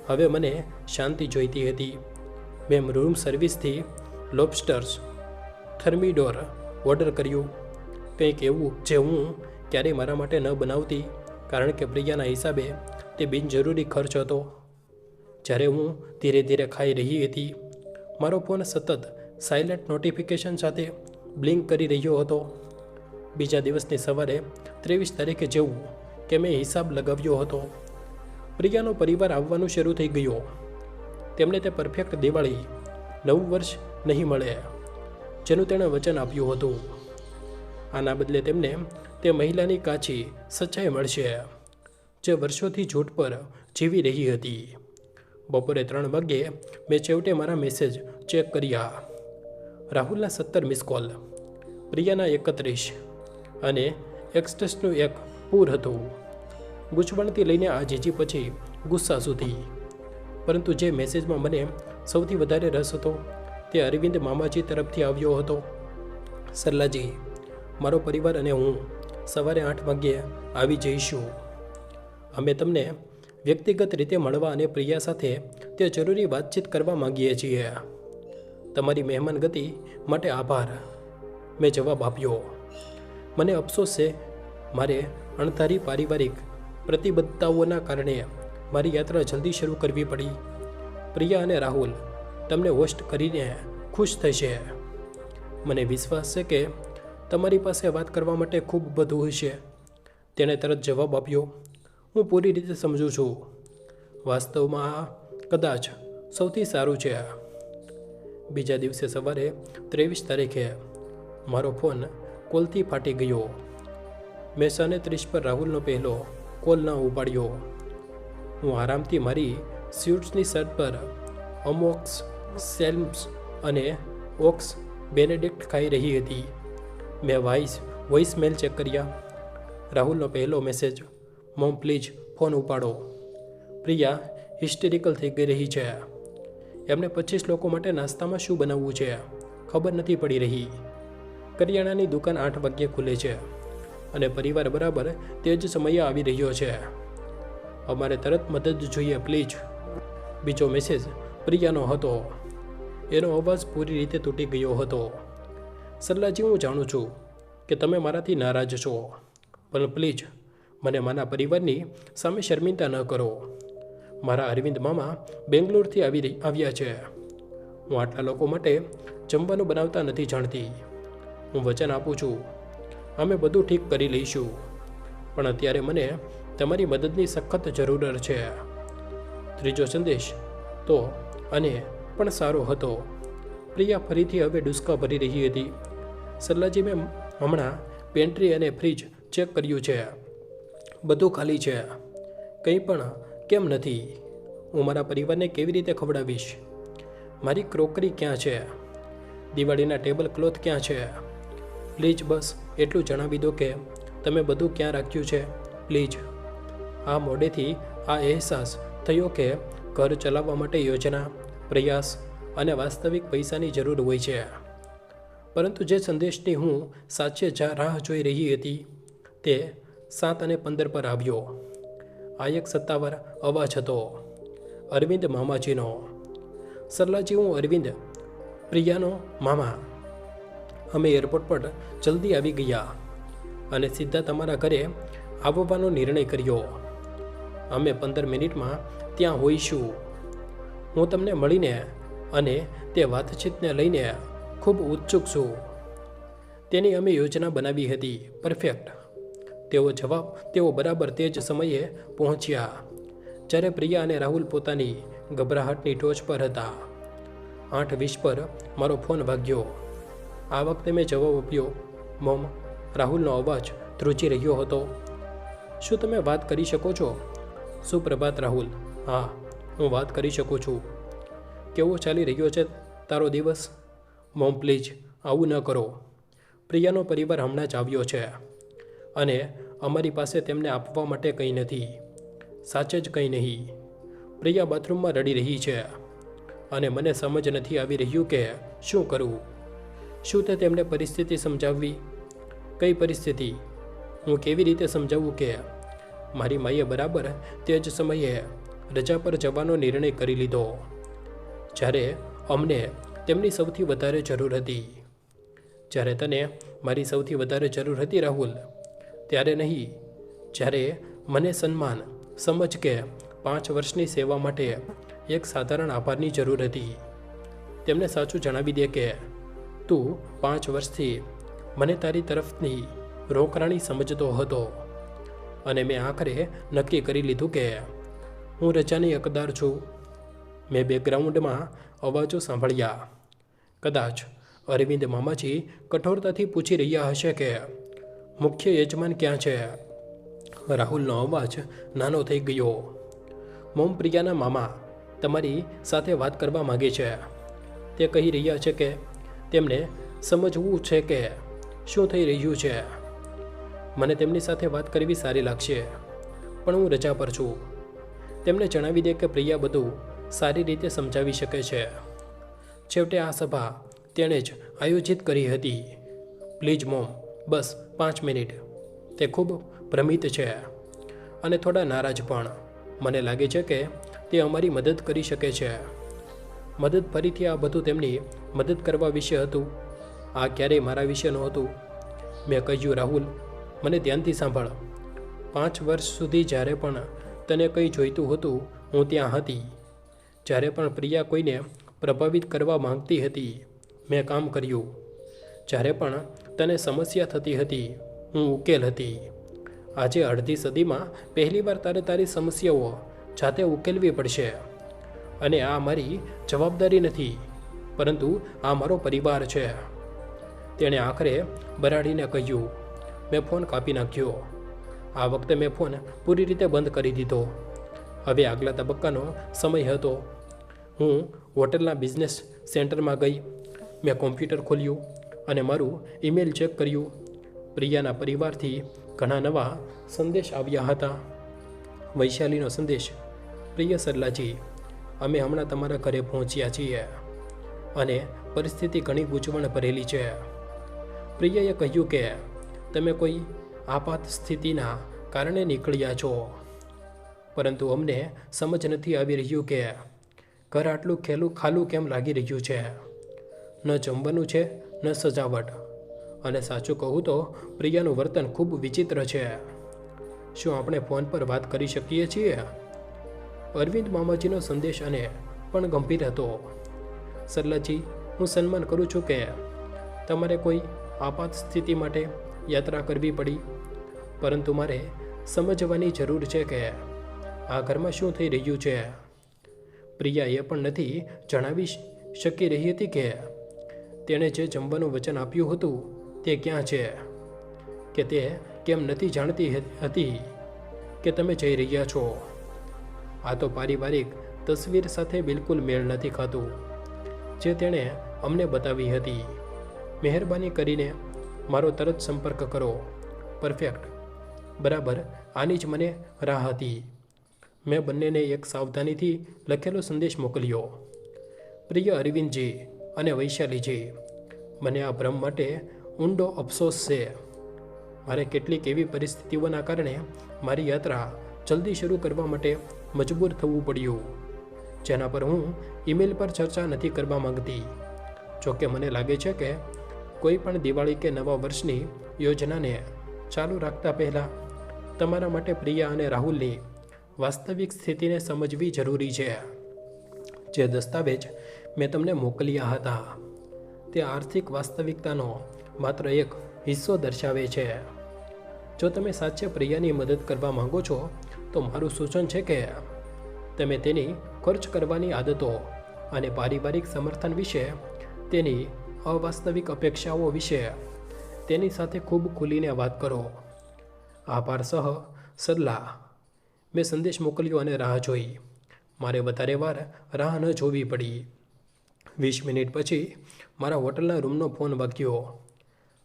હવે મને શાંતિ જોઈતી હતી. મેં રૂમ સર્વિસથી લોબસ્ટર્સ થર્મિડોર ઓર્ડર કર્યું, કંઈક એવું જે હું ક્યારેય મારા માટે ન બનાવતી, કારણ કે પ્રિયાના હિસાબે તે બિનજરૂરી ખર્ચ હતો. જ્યારે હું ધીરે ધીરે ખાઈ રહી હતી, મારો ફોન સતત સાયલેન્ટ નોટિફિકેશન સાથે બ્લિંક કરી રહ્યો હતો. બીજા દિવસની સવારે 23 તારીખે જેવું કે મેં હિસાબ લગાવ્યો હતો. પ્રિયાનો પરિવાર આવવાનું શરૂ થઈ ગયો. તેમને તે પરફેક્ટ દિવાળી, નવું વર્ષ નહીં મળે જેનું તેણે વચન આપ્યું હતું. આના બદલે તેમને તે મહિલાની કાચી સચ્ચાઈ મળશે, જે વર્ષોથી જૂઠ પર જીવી રહી હતી. બપોરે 3 વાગ્યે મેં છેવટે મારા મેસેજ ચેક કર્યા. રાહુલના 17 મિસ કોલ, પ્રિયાના 31 અને એક્સટેસનું એક પૂર હતું. ગૂંચવણથી લઈને આ જીજી પછી ગુસ્સા સુધી. પરંતુ જે મેસેજમાં મને સૌથી વધારે રસ હતો તે અરવિંદ મામાજી તરફથી આવ્યો હતો. સરલાજી, મારો પરિવાર અને હું સવારે 8 વાગ્યે આવી જઈશું. અમે તમને વ્યક્તિગત રીતે મળવા અને પ્રિયા સાથે તે જરૂરી વાતચીત કરવા માંગીએ છીએ. તમારી મહેમાનગતિ માટે આભાર. મેં જવાબ આપ્યો. મને અફસોસ છે, મારે અણધારી પારિવારિક પ્રતિબદ્ધતાઓના કારણે મારી યાત્રા જલ્દી શરૂ કરવી પડી. પ્રિયા અને રાહુલ તમને હોસ્ટ કરીને ખુશ થશે. મને વિશ્વાસ છે કે તમારી પાસે વાત કરવા માટે ખૂબ બધું હશે. તેણે તરત જવાબ આપ્યો, હું પૂરી રીતે સમજું છું. વાસ્તવમાં આ કદાચ સૌથી સારું છે. બીજા દિવસે સવારે 23 તારીખે મારો ફોન કોલથી ફાટી ગયો. મેં 30 પર રાહુલનો પહેલો કોલ ન ઉપાડ્યો. હું આરામથી મારી સ્યુટ્સની શર્ટ પર અમોક્સ સેલ્મ્સ અને ઓક્સ બેનેડિક્ટ ખાઈ રહી હતી. મેં વોઇસમેલ ચેક કર્યા. રાહુલનો પહેલો મેસેજ, મોમ પ્લીઝ ફોન ઉપાડો. પ્રિયા હિસ્ટેરિકલ થઈ ગઈ રહી છે. એમને 25 લોકો માટે નાસ્તામાં શું બનાવવું છે ખબર નથી પડી રહી. કરિયાણાની દુકાન 8 વાગ્યે ખુલે છે અને પરિવાર બરાબર તે જ સમયે આવી રહ્યો છે. અમારે તરત મદદ જોઈએ પ્લીઝ. બીજો મેસેજ પ્રિયાનો હતો. એનો અવાજ પૂરી રીતે તૂટી ગયો હતો. સરલાજી, હું જાણું છું કે તમે મારાથી નારાજ છો, પણ પ્લીઝ મને મારા પરિવારની સામે શર્મિંદા ન કરો. મારા અરવિંદ મામા બેંગ્લોરથી આવ્યા છે. હું આટલા લોકો માટે જમવાનું બનાવતા નથી જાણતી. હું વચન આપું છું, અમે બધું ઠીક કરી લઈશું, પણ અત્યારે મને તમારી મદદની સખત જરૂર છે. ત્રીજો સંદેશ તો અને પણ સારો હતો. પ્રિયા ફરીથી હવે ડુસકા ભરી રહી હતી. સરલાજી, મેં હમણાં પેન્ટ્રી અને ફ્રીજ ચેક કર્યું છે. બધું ખાલી છે. કંઈ પણ કેમ નથી? હું મારા પરિવારને કેવી રીતે ખવડાવીશ? મારી ક્રોકરી ક્યાં છે? દિવાળીના ટેબલ ક્લોથ ક્યાં છે? પ્લીઝ બસ એટલું જણાવી દો કે તમે બધું ક્યાં રાખ્યું છે પ્લીઝ. આ મોડેથી આ અહેસાસ થયો કે ઘર ચલાવવા માટે યોજના, પ્રયાસ અને વાસ્તવિક પૈસાની જરૂર હોય છે. પરંતુ જે સંદેશની હું સાચે રાહ જોઈ રહી હતી તે 7:15 પર આવ્યો. આ એક સત્તાવાર અવાજ હતો, અરવિંદ મામાજીનો. સરલાજી, હું અરવિંદ, પ્રિયાનો મામા. અમે એરપોર્ટ પર જલ્દી આવી ગયા અને સીધા તમારા ઘરે આવવાનો નિર્ણય કર્યો. અમે 15 મિનિટમાં ત્યાં હોઈશું. હું તમને મળીને અને તે વાતચીતને લઈને ખૂબ ઉત્સુક છું. તેની અમે યોજના બનાવી હતી. પરફેક્ટ. તેઓ બરાબર તે જ સમયે પહોંચ્યા જ્યારે પ્રિયા અને રાહુલ પોતાની ગભરાહટની ટોચ પર હતા. 8:20 પર મારો ફોન વાગ્યો. આ વખતે મેં જવાબ આપ્યો. મોમ, રાહુલનો અવાજ ધ્રુજી રહ્યો હતો. શું તમે વાત કરી શકો છો? સુપ્રભાત રાહુલ. હા, હું વાત કરી શકું છું. કેવો ચાલી રહ્યો છે તારો દિવસ? મોમ પ્લીઝ આવું ન કરો. પ્રિયાનો પરિવાર હમણાં જ આવ્યો છે અને અમારી પાસે તેમને આપવા માટે કંઈ નથી. સાચે જ કંઈ નહીં. પ્રિયા બાથરૂમમાં રડી રહી છે અને મને સમજ નથી આવી રહ્યું કે શું કરવું. શું તે તેમને પરિસ્થિતિ સમજાવવી? કઈ પરિસ્થિતિ? હું કેવી રીતે સમજાવું કે મારી માએ બરાબર તે જ સમયે રજા પર જવાનો નિર્ણય કરી લીધો જ્યારે અમને તેમની સૌથી વધારે જરૂર હતી. જ્યારે તને મારી સૌથી વધારે જરૂર હતી રાહુલ, ત્યારે નહીં. જ્યારે મને સન્માન, સમજ કે 5 વર્ષની સેવા માટે એક સાધારણ આભારની જરૂર હતી. તેમને સાચું જણાવી દે કે તું 5 વર્ષથી મને તારી તરફની રોકરાણી સમજતો હતો અને મેં આખરે નક્કી કરી લીધું કે હું રજાની હકદાર છું. મેં બેકગ્રાઉન્ડમાં અવાજો સાંભળ્યા. કદાચ અરવિંદ મામાજી કઠોરતાથી પૂછી રહ્યા હશે કે મુખ્ય યજમાન ક્યાં છે? રાહુલનો અવાજ નાનો થઈ ગયો. મોમ, પ્રિયાના મામા તમારી સાથે વાત કરવા માગે છે. તે કહી રહ્યા છે કે તેમને સમજવું છે કે શું થઈ રહ્યું છે. મને તેમની સાથે વાત કરવી સારી લાગશે, પણ હું રજા પર છું. તેમને જણાવી દે કે પ્રિયા બધું સારી રીતે સમજાવી શકે છે. છેવટે આ સભા તેણે જ આયોજિત કરી હતી. Please mom, bus 5 minute. તે ખૂબ ભ્રમિત છે અને થોડા નારાજ પણ. મને લાગે છે કે તે અમારી મદદ કરી શકે છે. મદદ? ફરીથી આ બધું તેમની મદદ કરવા વિશે હતું. આ ક્યારેય મારા વિશે નહોતું. મેં કહ્યું, રાહુલ, મને ધ્યાનથી સાંભળ. 5 વર્ષ સુધી જ્યારે પણ તને કંઈ જોઈતું હતું હું ત્યાં હતી. જ્યારે પણ પ્રિયા કોઈને પ્રભાવિત કરવા માંગતી હતી મેં કામ કર્યું. જ્યારે પણ તને સમસ્યા થતી હતી હું ઉકેલ હતી. આજે અડધી સદીમાં પહેલીવાર તારે તારી સમસ્યાઓ જાતે ઉકેલવી પડશે અને આ મારી જવાબદારી નથી, પરંતુ આ મારો પરિવાર છે. તેણે આખરે બરાડીને કહ્યું. મેં ફોન કાપી નાખ્યો. આ વખતે મેં ફોન પૂરી રીતે બંધ કરી દીધો. હવે આગલા તબક્કાનો સમય હતો. હું હોટલના બિઝનેસ સેન્ટરમાં ગઈ. મેં કોમ્પ્યુટર ખોલ્યું અને મારું ઈમેલ ચેક કર્યું. પ્રિયાના પરિવારથી ઘણા નવા સંદેશ આવ્યા હતા. વૈશાલીનો સંદેશ. પ્રિય સરલાજી, અમે હમણાં તમારા ઘરે પહોંચ્યા છીએ અને પરિસ્થિતિ ઘણી ગૂંચવણ ભરેલી છે. પ્રિયાએ કહ્યું કે તમે કોઈ આપાત સ્થિતિના કારણે નીકળ્યા છો, પરંતુ અમને સમજ નથી આવી રહ્યું કે ઘર આટલું ખાલું કેમ લાગી રહ્યું છે. ન જમવાનું છે ન સજાવટ, અને સાચું કહું તો પ્રિયાનું વર્તન ખૂબ વિચિત્ર છે. શું આપણે ફોન પર વાત કરી શકીએ છીએ? અરવિંદ મામાજીનો સંદેશ અને પણ ગંભીર હતો. સરલાજી, હું સન્માન કરું છું કે તમારે કોઈ આપાત સ્થિતિ માટે યાત્રા કરવી પડી, પરંતુ મારે સમજવાની જરૂર છે કે આ ઘરમાં શું થઈ રહ્યું છે. પ્રિયા એ પણ નથી જણાવી શકી રહી હતી કે તેણે જે જમવાનું વચન આપ્યું હતું તે ક્યાં છે, કે તે કેમ નથી જાણતી હતી કે તમે જઈ રહ્યા છો. આ તો પારિવારિક તસવીર સાથે બિલકુલ મેળ નથી ખાતું જે તેણે અમને બતાવી હતી. મહેરબાની કરીને મારો તરત સંપર્ક કરો. પરફેક્ટ. બરાબર, આની જ મને રાહ હતી. મેં બંનેને એક સાવધાનીથી લખેલો સંદેશ મોકલ્યો. પ્રિય અરવિંદજી અને વૈશાલીજી, મને આ ભ્રમ માટે ઊંડો અફસોસ છે. મારે કેટલીક એવી પરિસ્થિતિઓના કારણે મારી યાત્રા જલ્દી શરૂ કરવા માટે મજબૂર થવું પડ્યું, જેના પર હું ઈમેલ પર ચર્ચા નથી કરવા માંગતી. જોકે મને લાગે છે કે કોઈ પણ દિવાળી કે નવા વર્ષની યોજનાને ચાલુ રાખતા પહેલાં તમારા માટે પ્રિયા અને રાહુલની વાસ્તવિક સ્થિતિને સમજવી જરૂરી છે. જે દસ્તાવેજ મેં તમને મોકલ્યા હતા તે આર્થિક વાસ્તવિકતાનો માત્ર એક હિસ્સો દર્શાવે છે. જો તમે સાચે પ્રિયાની મદદ કરવા માંગો છો તો મારું સૂચન છે કે તમે તેની ખર્ચ કરવાની આદતો અને પારિવારિક સમર્થન વિશે, તેની અવાસ્તવિક અપેક્ષાઓ વિશે તેની સાથે ખૂબ ખુલીને વાત કરો. આભાર સહ, સરલા. મેં સંદેશ મોકલ્યો અને રાહ જોઈ. મારે વધારે વાર રાહ ન જોવી પડી. 20 મિનિટ પછી મારા હોટલના રૂમનો ફોન વાગ્યો.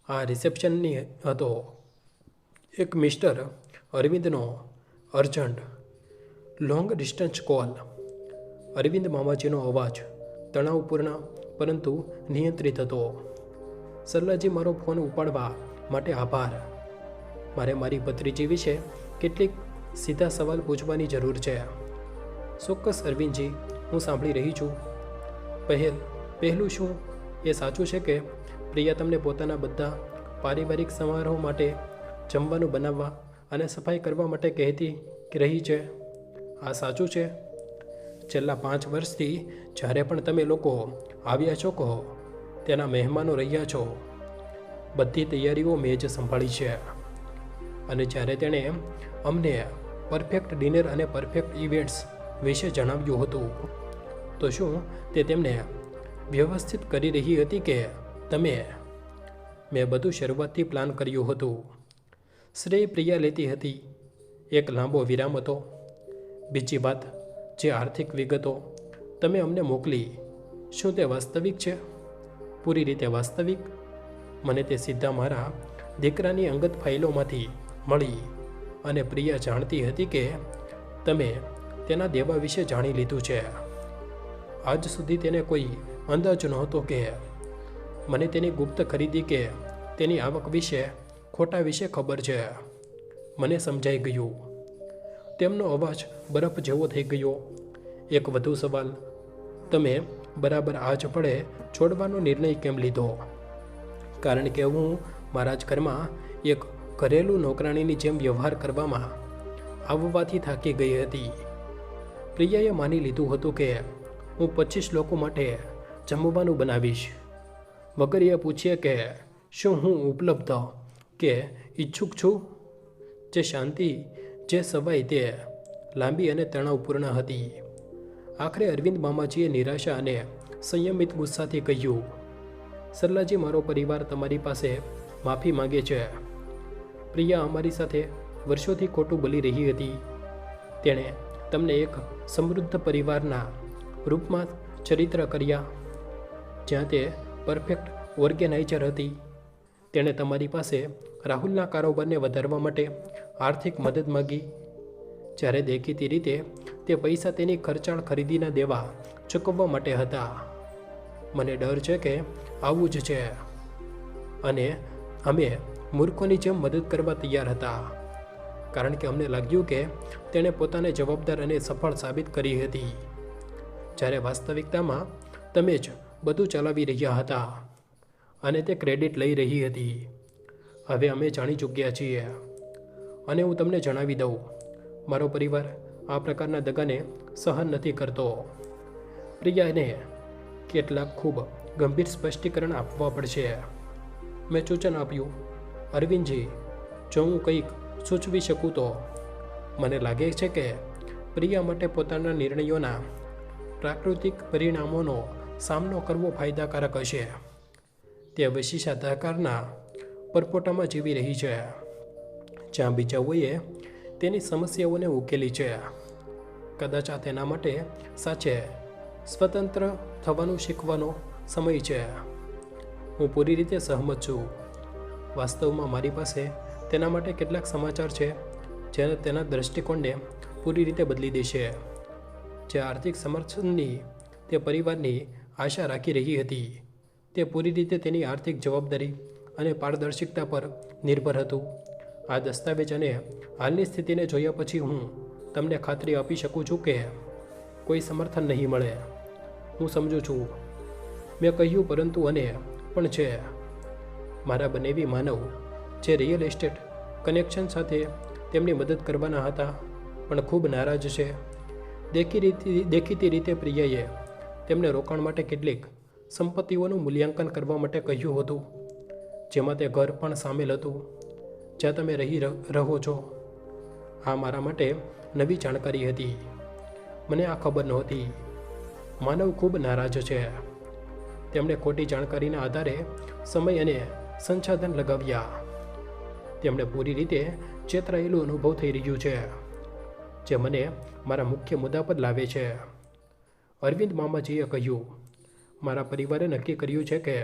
આ રિસેપ્શનની હતો. એક મિસ્ટર અરવિંદનો urgent long distance call. Arvind મામાજીનો અવાજ તણાવપૂર્ણ પરંતુ નિયંત્રિત હતો. સરલાજી, મારો ફોન ઉપાડવા માટે આભાર. મારે મારી ભત્રીજી વિશે કેટલીક સીધા સવાલ પૂછવાની જરૂર છે. ચોક્કસ અરવિંદજી, હું સાંભળી રહી છું. પહેલું, શું એ સાચું છે કે પ્રિયા તમને પોતાના બધા પારિવારિક સમારોહ માટે જમવાનું બનાવવા અને સફાઈ કરવા માટે કહેતી રહી છે? આ સાચું છે? છેલ્લા 5 વર્ષથી જ્યારે પણ તમે લોકો આવ્યા છો કહો તેના મહેમાનો રહ્યા છો, બધી તૈયારીઓ મેં જ સંભાળી છે. અને જ્યારે તેણે અમને પરફેક્ટ ડિનર અને પરફેક્ટ ઇવેન્ટ્સ વિશે જણાવ્યું હતું, તો શું તે તેમને વ્યવસ્થિત કરી રહી હતી કે તમે? મેં બધું શરૂઆતથી પ્લાન કર્યું હતું. શ્રેય પ્રિયા લેતી હતી. એક લાંબો વિરામ હતો. બીજી વાત, જે આર્થિક વિગતો તમે અમને મોકલી, શું તે વાસ્તવિક છે? પૂરી રીતે વાસ્તવિક? મને તે સીધા મારા દીકરાની અંગત ફાઇલોમાંથી મળી અને પ્રિયા જાણતી હતી કે તમે તેના દેવા વિશે જાણી લીધું છે. આજ સુધી તેને કોઈ અંદાજ નહોતો કે મને તેની ગુપ્ત ખરીદી કે તેની આવક વિશે ખોટા વિશે ખબર છે. મને સમજાઈ ગયું. તેમનો અવાજ બરફ જેવો થઈ ગયો. એક વધુ સવાલ, તમે બરાબર આ જ પળે છોડવાનો નિર્ણય કેમ લીધો? કારણ કે હું મારા જ ઘરમાં એક ઘરેલું નોકરાણીની જેમ વ્યવહાર કરવામાં આવવાથી થાકી ગઈ હતી. પ્રિયાએ માની લીધું હતું કે હું 25 લોકો માટે જમવાનું બનાવીશ, વગર એ પૂછીએ કે શું હું ઉપલબ્ધ કે ઈચ્છુક છું. જે શાંતિ, જે સવાઈ તે લાંબી અને તણાવપૂર્ણ હતી. આખરે અરવિંદ મામાજીએ નિરાશા અને સંયમિત ગુસ્સાથી કહ્યું, સરલાજી, મારો પરિવાર તમારી પાસે માફી માંગે છે. પ્રિયા અમારી સાથે વર્ષોથી ખોટું બોલી રહી હતી. તેણે તમને એક સમૃદ્ધ પરિવારના રૂપમાં ચરિત્ર કર્યા, જ્યાં તે પરફેક્ટ ઓર્ગેનાઇઝર હતી. તેણે તમારી પાસે રાહુલના કારોબારને વધારવા માટે આર્થિક મદદ માગી, જ્યારે દેખીતી રીતે તે પૈસા તેની ખર્ચાળ ખરીદીના દેવા ચૂકવવા માટે હતા. મને ડર છે કે આવું જ છે, અને અમે મૂર્ખોની જેમ મદદ કરવા તૈયાર હતા, કારણ કે અમને લાગ્યું કે તેણે પોતાને જવાબદાર અને સફળ સાબિત કરી હતી, જ્યારે વાસ્તવિકતામાં તમે જ બધું ચલાવી રહ્યા હતા અને તે ક્રેડિટ લઈ રહી હતી. હવે અમે જાણી ચૂક્યા છીએ, અને હું તમને જણાવી દઉં, મારો પરિવાર આ પ્રકારના દગાને સહન નથી કરતો. પ્રિયાને કેટલાક ખૂબ ગંભીર સ્પષ્ટીકરણ આપવા પડશે. મેં સૂચન આપ્યું, અરવિંદજી, જો હું કંઈક સૂચવી શકું તો. મને લાગે છે કે પ્રિયા માટે પોતાના નિર્ણયોના પ્રાકૃતિક પરિણામોનો સામનો કરવો ફાયદાકારક હશે. તે વિશેષાધિકારના પરપોટામાં જીવી રહી છે, જ્યાં બીજાઓએ તેની સમસ્યાઓને ઉકેલી છે. કદાચ આ તેના માટે સાચે સ્વતંત્ર થવાનું શીખવાનો સમય છે. હું પૂરી રીતે સહમત છું. વાસ્તવમાં મારી પાસે તેના માટે કેટલાક સમાચાર છે જે તેના દૃષ્ટિકોણને પૂરી રીતે બદલી દેશે. જે આર્થિક સમર્થનની તે પરિવારની આશા રાખી રહી હતી, તે પૂરી રીતે તેની આર્થિક જવાબદારી અને પારદર્શિકતા પર નિર્ભર હતું. આ દસ્તાવેજ અને હાલની સ્થિતિને જોયા પછી હું તમને ખાતરી આપી શકું છું કે કોઈ સમર્થન નહીં મળે. હું સમજું છું, મેં કહ્યું, પરંતુ અને પણ છે. મારા બનેવી માનવ જે રિયલ એસ્ટેટ કનેક્શન સાથે તેમની મદદ કરવાના હતા, પણ ખૂબ નારાજ છે. દેખીતી રીતે પ્રિયાએ તેમને રોકાણ માટે કેટલીક સંપત્તિઓનું મૂલ્યાંકન કરવા માટે કહ્યું હતું, જેમાં તે ઘર પણ સામેલ હતું જ્યાં તમે રહો છો. આ મારા માટે નવી જાણકારી હતી. મને આ ખબર નહોતી. માનવ ખૂબ નારાજ છે. તેમણે ખોટી જાણકારીના આધારે સમય અને સંસાધન લગાવ્યા. તેમણે પૂરી રીતે ચેતરાયેલું અનુભવ થઈ રહ્યું છે, જે મને મારા મુખ્ય મુદ્દા પર લાવે છે. અરવિંદ મામાજીએ કહ્યું, મારા પરિવારે નક્કી કર્યું છે કે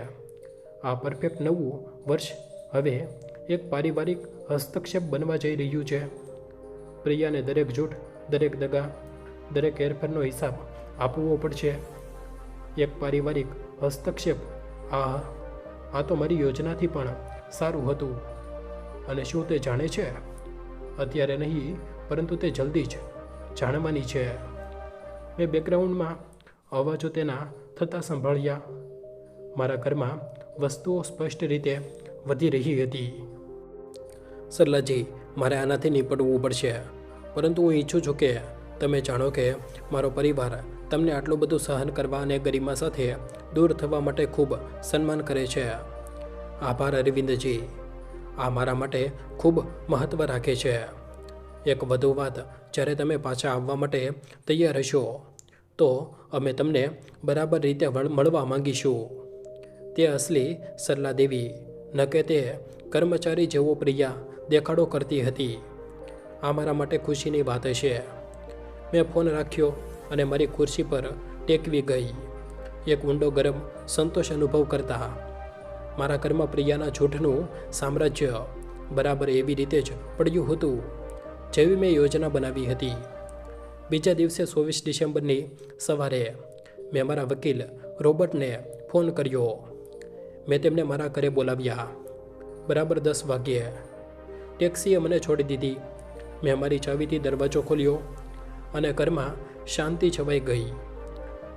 આ પરફેક્ટ નવું વર્ષ હવે એક પારિવારિક હસ્તક્ષેપ બનવા જઈ રહ્યું છે. પ્રિયાને દરેક જૂઠ, દરેક દગા, દરેક હેરફેરનો હિસાબ આપવો પડશે. એક પારિવારિક હસ્તક્ષેપ. આ તો મારી યોજનાથી પણ સારું હતું. અને શું તે જાણે છે? અત્યારે નહીં, પરંતુ તે જલ્દી જ જાણવાની છે. મેં બેકગ્રાઉન્ડમાં અવાજો તેના થતાં સંભાળ્યા. મારા ઘરમાં વસ્તુઓ સ્પષ્ટ રીતે વધી રહી હતી. સરલાજી, મારે આનાથી નીપટવું પડશે, પરંતુ હું ઈચ્છું છું કે તમે જાણો કે મારો પરિવાર તમને આટલું બધું સહન કરવા અને ગરિમા સાથે દૂર થવા માટે ખૂબ સન્માન કરે છે. આભાર અરવિંદજી, આ મારા માટે ખૂબ મહત્ત્વ રાખે છે. એક વધુ વાત, જ્યારે તમે પાછા આવવા માટે તૈયાર હશો તો અમે તમને બરાબર રીતે મળવા માંગીશું. તે અસલી સરલા દેવી, ન કે તે કર્મચારી જેવો પ્રિયા દેખાડો કરતી હતી. આ મારા માટે ખુશીની વાત હશે. મેં ફોન રાખ્યો અને મારી ખુરશી પર ટેકવી ગઈ, એક ઊંડો ગરમ સંતોષ અનુભવ કરતા. મારા ઘરમાં પ્રિયાના જૂઠનું સામ્રાજ્ય બરાબર એવી રીતે જ પડ્યું હતું જેવી મેં યોજના બનાવી હતી. બીજા દિવસે 24 ડિસેમ્બરની સવારે મેં મારા વકીલ રોબર્ટને ફોન કર્યો. મેં તેમને મારા ઘરે બોલાવ્યા. બરાબર 10 વાગ્યે ટેક્સીએ મને છોડી દીધી. મેં મારી ચાવીથી દરવાજો ખોલ્યો અને ઘરમાં શાંતિ છવાઈ ગઈ.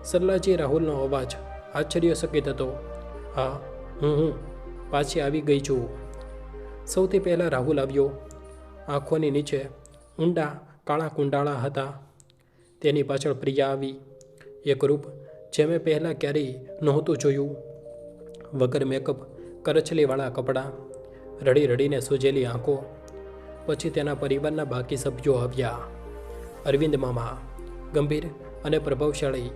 સરલાજી, રાહુલનો અવાજ આશ્ચર્યચકિત હતો. હા, હું પાછી આવી ગઈ છું. સૌથી પહેલાં રાહુલ આવ્યો. આંખોની નીચે ઊંડા કાળા કુંડાળા હતા. તેની પાછળ પ્રિયા આવી, એક રૂપ જે મેં પહેલાં ક્યારેય નહોતું જોયું. વગર મેકઅપ, કરચલીવાળા કપડાં, રડી રડીને સૂજેલી આંખો. પછી તેના પરિવારના બાકી સભ્યો આવ્યા. અરવિંદ મામા, ગંભીર અને પ્રભાવશાળી.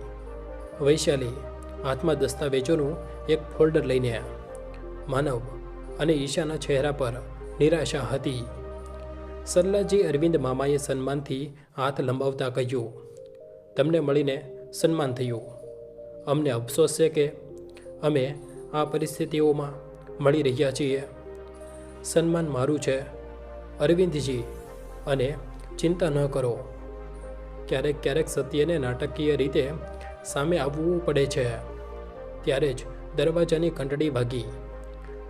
વૈશાલી, હાથમાં દસ્તાવેજોનું એક ફોલ્ડર લઈને. માનવ અને ઈશાના ચહેરા પર નિરાશા હતી. સરલાજી, અરવિંદ મામાએ સન્માનથી હાથ લંબાવતા કહ્યું, તમને મળીને સન્માન થયું. અમને અફસોસ છે કે અમે આ પરિસ્થિતિઓમાં મળી રહ્યા છીએ. સન્માન મારું છે અરવિંદજી, અને ચિંતા ન કરો. ક્યારેક ક્યારેક સત્યને નાટકીય રીતે સામે આવવું પડે છે. ત્યારે જ દરવાજાની ઘંટડી વાગી.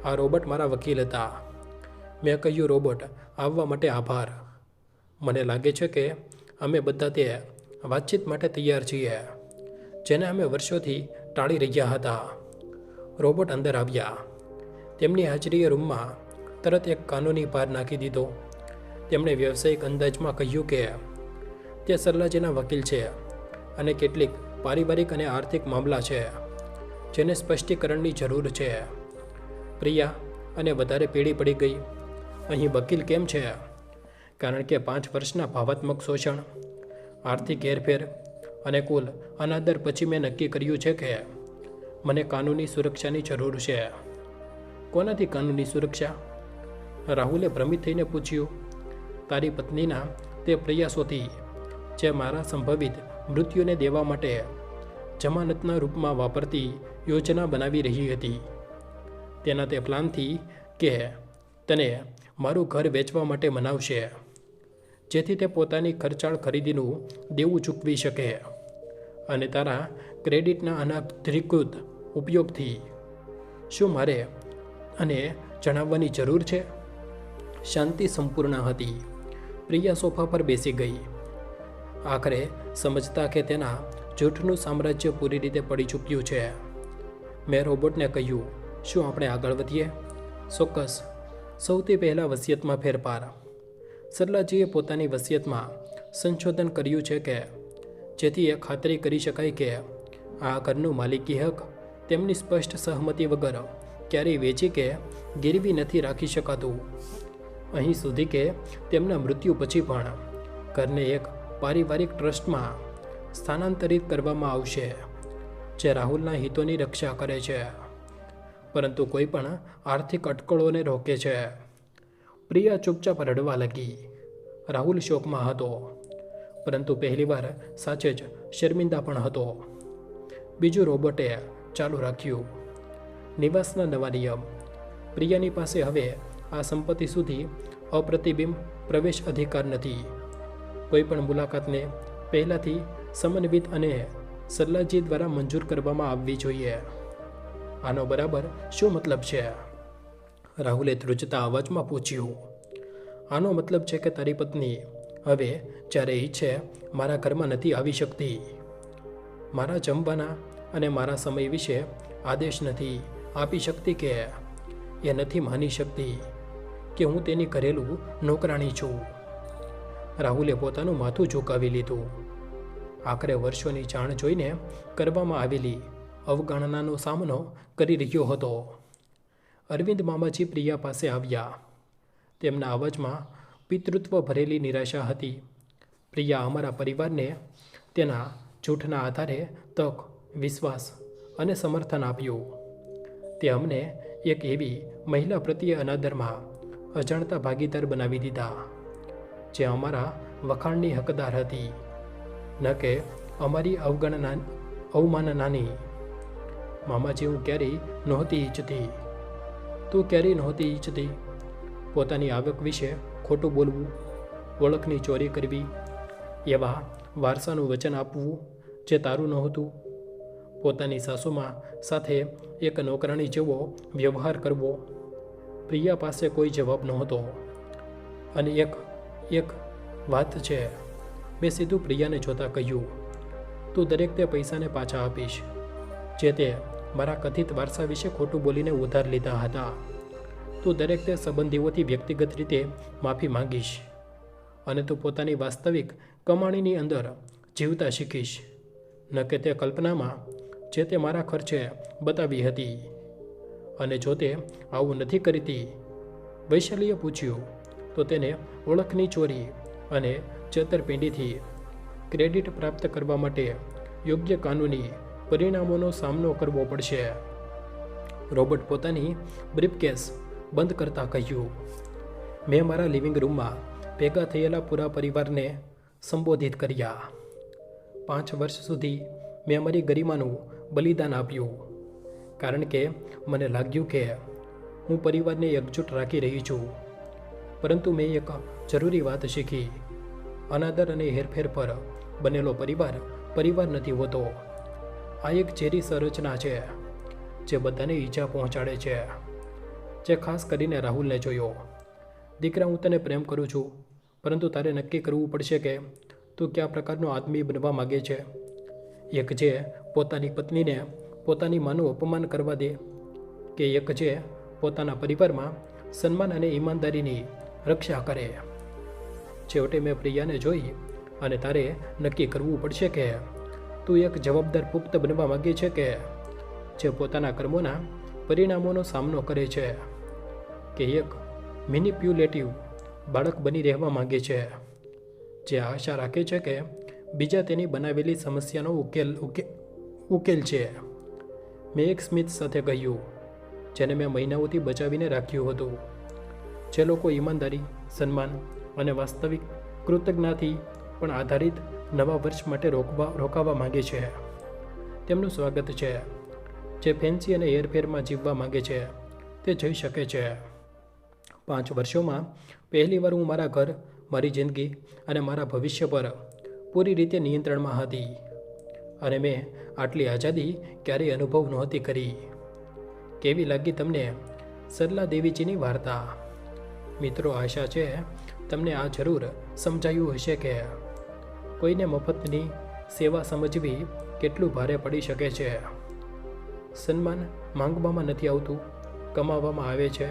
આ રોબોટ મારા વકીલ હતા. મેં કહ્યું, રોબોટ આવવા માટે આભાર. મને લાગે છે કે અમે બધા તે વાતચીત માટે તૈયાર છીએ જેને અમે વર્ષોથી ટાળી રહ્યા હતા. રોબોટ અંદર આવ્યા. તેમની હાજરીએ રૂમમાં તરત એક કાનૂની પાર નાખી દીધો. તેમણે વ્યવસાયિક અંદાજમાં કહ્યું કે તે સરલાજીના વકીલ છે અને કેટલીક પારિવારિક અને આર્થિક મામલા છે જેને સ્પષ્ટીકરણની જરૂર છે. પ્રિયા અને વધારે પીળી પડી ગઈ. અહીં વકીલ કેમ છે? કારણ કે 5 વર્ષના ભાવાત્મક શોષણ, આર્થિક હેરફેર અને કુલ અનાદર પછી મેં નક્કી કર્યું છે કે મને કાનૂની સુરક્ષાની જરૂર છે. કોનાથી કાનૂની સુરક્ષા? રાહુલે ભ્રમિત થઈને પૂછ્યું. તારી પત્નીના તે પ્રયાસોથી જે મારા સંભવિત મૃત્યુને દેવા માટે જમાનતના રૂપમાં વાપરતી યોજના બનાવી રહી હતી. તેના તે પ્લાનથી કે તને મારું ઘર વેચવા માટે મનાવશે જેથી તે પોતાની ખર્ચાળ ખરીદીનું દેવું ચૂકવી શકે અને તારા ક્રેડિટના અનધિકૃત ઉપયોગથી. શું મારે અને જણાવવાની જરૂર છે? શાંતિ સંપૂર્ણ હતી. પ્રિયા સોફા પર બેસી ગઈ, આખરે સમજતા કે તેના જૂઠનું સામ્રાજ્ય પૂરી રીતે પડી ચૂક્યું છે. મેં રોબોટને કહ્યું, શું આપણે આગળ વધીએ? ચોક્કસ. સૌથી પહેલાં વસિયતમાં ફેરફાર. સરલાજીએ પોતાની વસિયતમાં સંશોધન કર્યું છે કે જેથી એ ખાતરી કરી શકાય કે આ ઘરનું માલિકી હક તેમની સ્પષ્ટ સહમતિ વગર ક્યારેય વેચી કે ગીરવી નથી રાખી શકાતું. અહીં સુધી કે તેમના મૃત્યુ પછી પણ ઘરને એક પારિવારિક ટ્રસ્ટમાં સ્થાનાંતરિત કરવામાં આવશે જે રાહુલના હિતોની રક્ષા કરે છે પરંતુ કોઈ પણ આર્થિક અટકળોને રોકે છે. પ્રિયા ચૂપચાપ રડવા લાગી. રાહુલ શોકમાં હતો પરંતુ પહેલીવાર સાચે જ શર્મિંદા પણ હતો. બીજું રોબોટે ચાલુ રાખ્યું. નિવાસના નવા નિયમ. પ્રિયાની પાસે હવે આ સંપત્તિ સુધી અપ્રતિબિંબ પ્રવેશ અધિકાર નથી. કોઈ પણ મુલાકાતને પહેલાંથી સમન્વિત અને સરલાજી દ્વારા મંજૂર કરવામાં આવવી જોઈએ. આનો બરાબર શું મતલબ છે? રાહુલે ધ્રુજતા અવાજમાં પૂછ્યું. આનો મતલબ છે કે તારી પત્ની હવે જ્યારે ઈચ્છે મારા ઘરમાં નથી આવી શકતી. મારા જમવાના અને મારા સમય વિશે આદેશ નથી આપી શકતી કે એ નથી માની શકતી કે હું તેની ઘરેલું નોકરાણી છું. રાહુલે પોતાનું માથું ઝુકાવી લીધું. આખરે વર્ષોની જાણ જોઈને કરવામાં આવેલી અવગણનાનો સામનો કરી રહ્યો હતો. અરવિંદ મામાજી પ્રિયા પાસે આવ્યા. તેમના અવાજમાં પિતૃત્વ ભરેલી નિરાશા હતી. પ્રિયા અમારા પરિવારને તેના જૂઠના આધારે તક, વિશ્વાસ અને સમર્થન આપ્યું. તે અમને એક એવી મહિલા પ્રત્યે અનાદરમાં અજાણતા ભાગીદાર બનાવી દીધા જે અમારા વખાણની હકદાર હતી, ન કે અમારી અવમાનનાની. મામાજી, હું ક્યારેય નહોતી ઈચ્છતી. તું ક્યારેય નહોતી ઈચ્છતી પોતાની આવક વિશે ખોટું બોલવું, ઓળખની ચોરી કરવી, એવા વારસાનું વચન આપવું જે તારું નહોતું, પોતાની સાસુમાં સાથે એક નોકરાણી જેવો વ્યવહાર કરવો. પ્રિયા પાસે કોઈ જવાબ નહોતો. અને એક વાત છે, મેં સીધું પ્રિયાને જોતાં કહ્યું, તું દરેક તે પૈસાને પાછા આપીશ જે તે મારા કથિત વારસા વિશે ખોટું બોલીને ઉધાર લીધા હતા. તું દરેક તે સંબંધીઓથી વ્યક્તિગત રીતે માફી માંગીશ અને તું પોતાની વાસ્તવિક કમાણીની અંદર જીવતા શીખીશ, ન કે તે કલ્પનામાં જે તે મારા ખર્ચે બતાવી હતી. અને જો તે આવું નથી કરતી, વૈશાલીએ પૂછ્યું, તો તેને ઓળખની ચોરી અને છેતરપિંડીથી ક્રેડિટ પ્રાપ્ત કરવા માટે યોગ્ય કાનૂની પરિણામોનો સામનો કરવો પડશે. રોબર્ટ પોતાની બ્રીફકેસ બંધ કરતાં કહ્યું, મેં મારા લિવિંગ રૂમમાં ભેગા થયેલા પૂરા પરિવારને સંબોધિત કર્યા. 5 વર્ષ સુધી મેં મારી ગરિમાનું બલિદાન આપ્યું કારણ કે મને લાગ્યું કે હું પરિવારને એકજૂટ રાખી રહી છું. પરંતુ મેં એક જરૂરી વાત શીખી અનાદર અને હેરફેર પર બનેલો પરિવાર નથી હોતો. આ એક ઝેરી સંરચના છે જે બધાને ઈજા પહોંચાડે છે. જે ખાસ કરીને રાહુલને જોયો. દીકરા, હું તને પ્રેમ કરું છું, પરંતુ તારે નક્કી કરવું પડશે કે તું કયા પ્રકારનો આદમી બનવા માગે છે. એક જે પોતાની પત્નીને પોતાની માનું અપમાન કરવા દે, કે એક જે પોતાના પરિવારમાં સન્માન અને ઈમાનદારીની રક્ષા કરે. છેવટે મેં પ્રિયાને જોઈ અને તારે નક્કી કરવું પડશે કે તું એક જવાબદાર પુખ્ત બનવા માગે છે કે જે પોતાના કર્મોના પરિણામોનો સામનો કરે છે, કે એક મેનિપ્યુલેટિવ બાળક બની રહેવા માંગે છે જે આશા રાખે છે કે બીજા તેની બનાવેલી સમસ્યાનો ઉકેલ છે. મેં એક સ્મિત સાથે કહ્યું, જેને મેં મહિનાઓથી બચાવીને રાખ્યું હતું. જે લોકો ઈમાનદારી, સન્માન અને વાસ્તવિક કૃતજ્ઞતાથી પણ આધારિત નવા વર્ષ માટે રોકાવા માંગે છે, તેમનું સ્વાગત છે. જે ફેન્સી અને હેરફેરમાં જીવવા માંગે છે તે જઈ શકે છે. 5 વર્ષોમાં પહેલીવાર હું મારા ઘર, મારી જિંદગી અને મારા ભવિષ્ય પર પૂરી રીતે નિયંત્રણમાં હતી, અને મેં આટલી આઝાદી ક્યારેય અનુભવ નહોતી કરી. કેવી લાગી તમને સરલા દેવીજીની વાર્તા? મિત્રો, આશા છે તમને આ જરૂર સમજાયું હશે કે કોઈને મફતની સેવા સમજવી કેટલું ભારે પડી શકે છે. સન્માન માંગવામાં નથી આવતું, કમાવામાં આવે છે.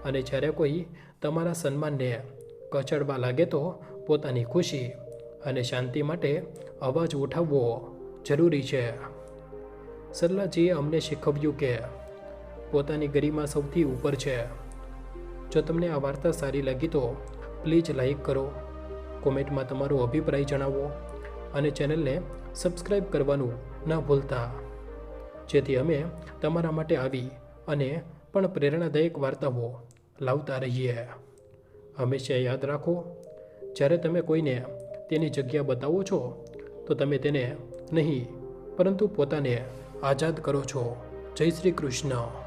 અને જ્યારે કોઈ તમારા સન્માનને કચડવા લાગે તો પોતાની ખુશી અને શાંતિ માટે અવાજ ઉઠાવવો જરૂરી છે. સરલાજીએ અમને શીખવ્યું કે પોતાની ગરિમા સૌથી ઉપર છે. જો તમને આ વાર્તા સારી લાગી તો પ્લીઝ લાઈક કરો, કોમેન્ટમાં તમારો અભિપ્રાય જણાવો અને ચેનલને સબસ્ક્રાઈબ કરવાનું ન ભૂલતા, જેથી અમે તમારા માટે આવી અને પણ પ્રેરણાદાયક વાર્તાઓ લાવતા રહીએ. હંમેશા યાદ રાખો, જ્યારે તમે કોઈને તેની જગ્યા બતાવો છો તો તમે તેને નહીં પરંતુ પોતાને આઝાદ કરો છો. જય શ્રી કૃષ્ણ.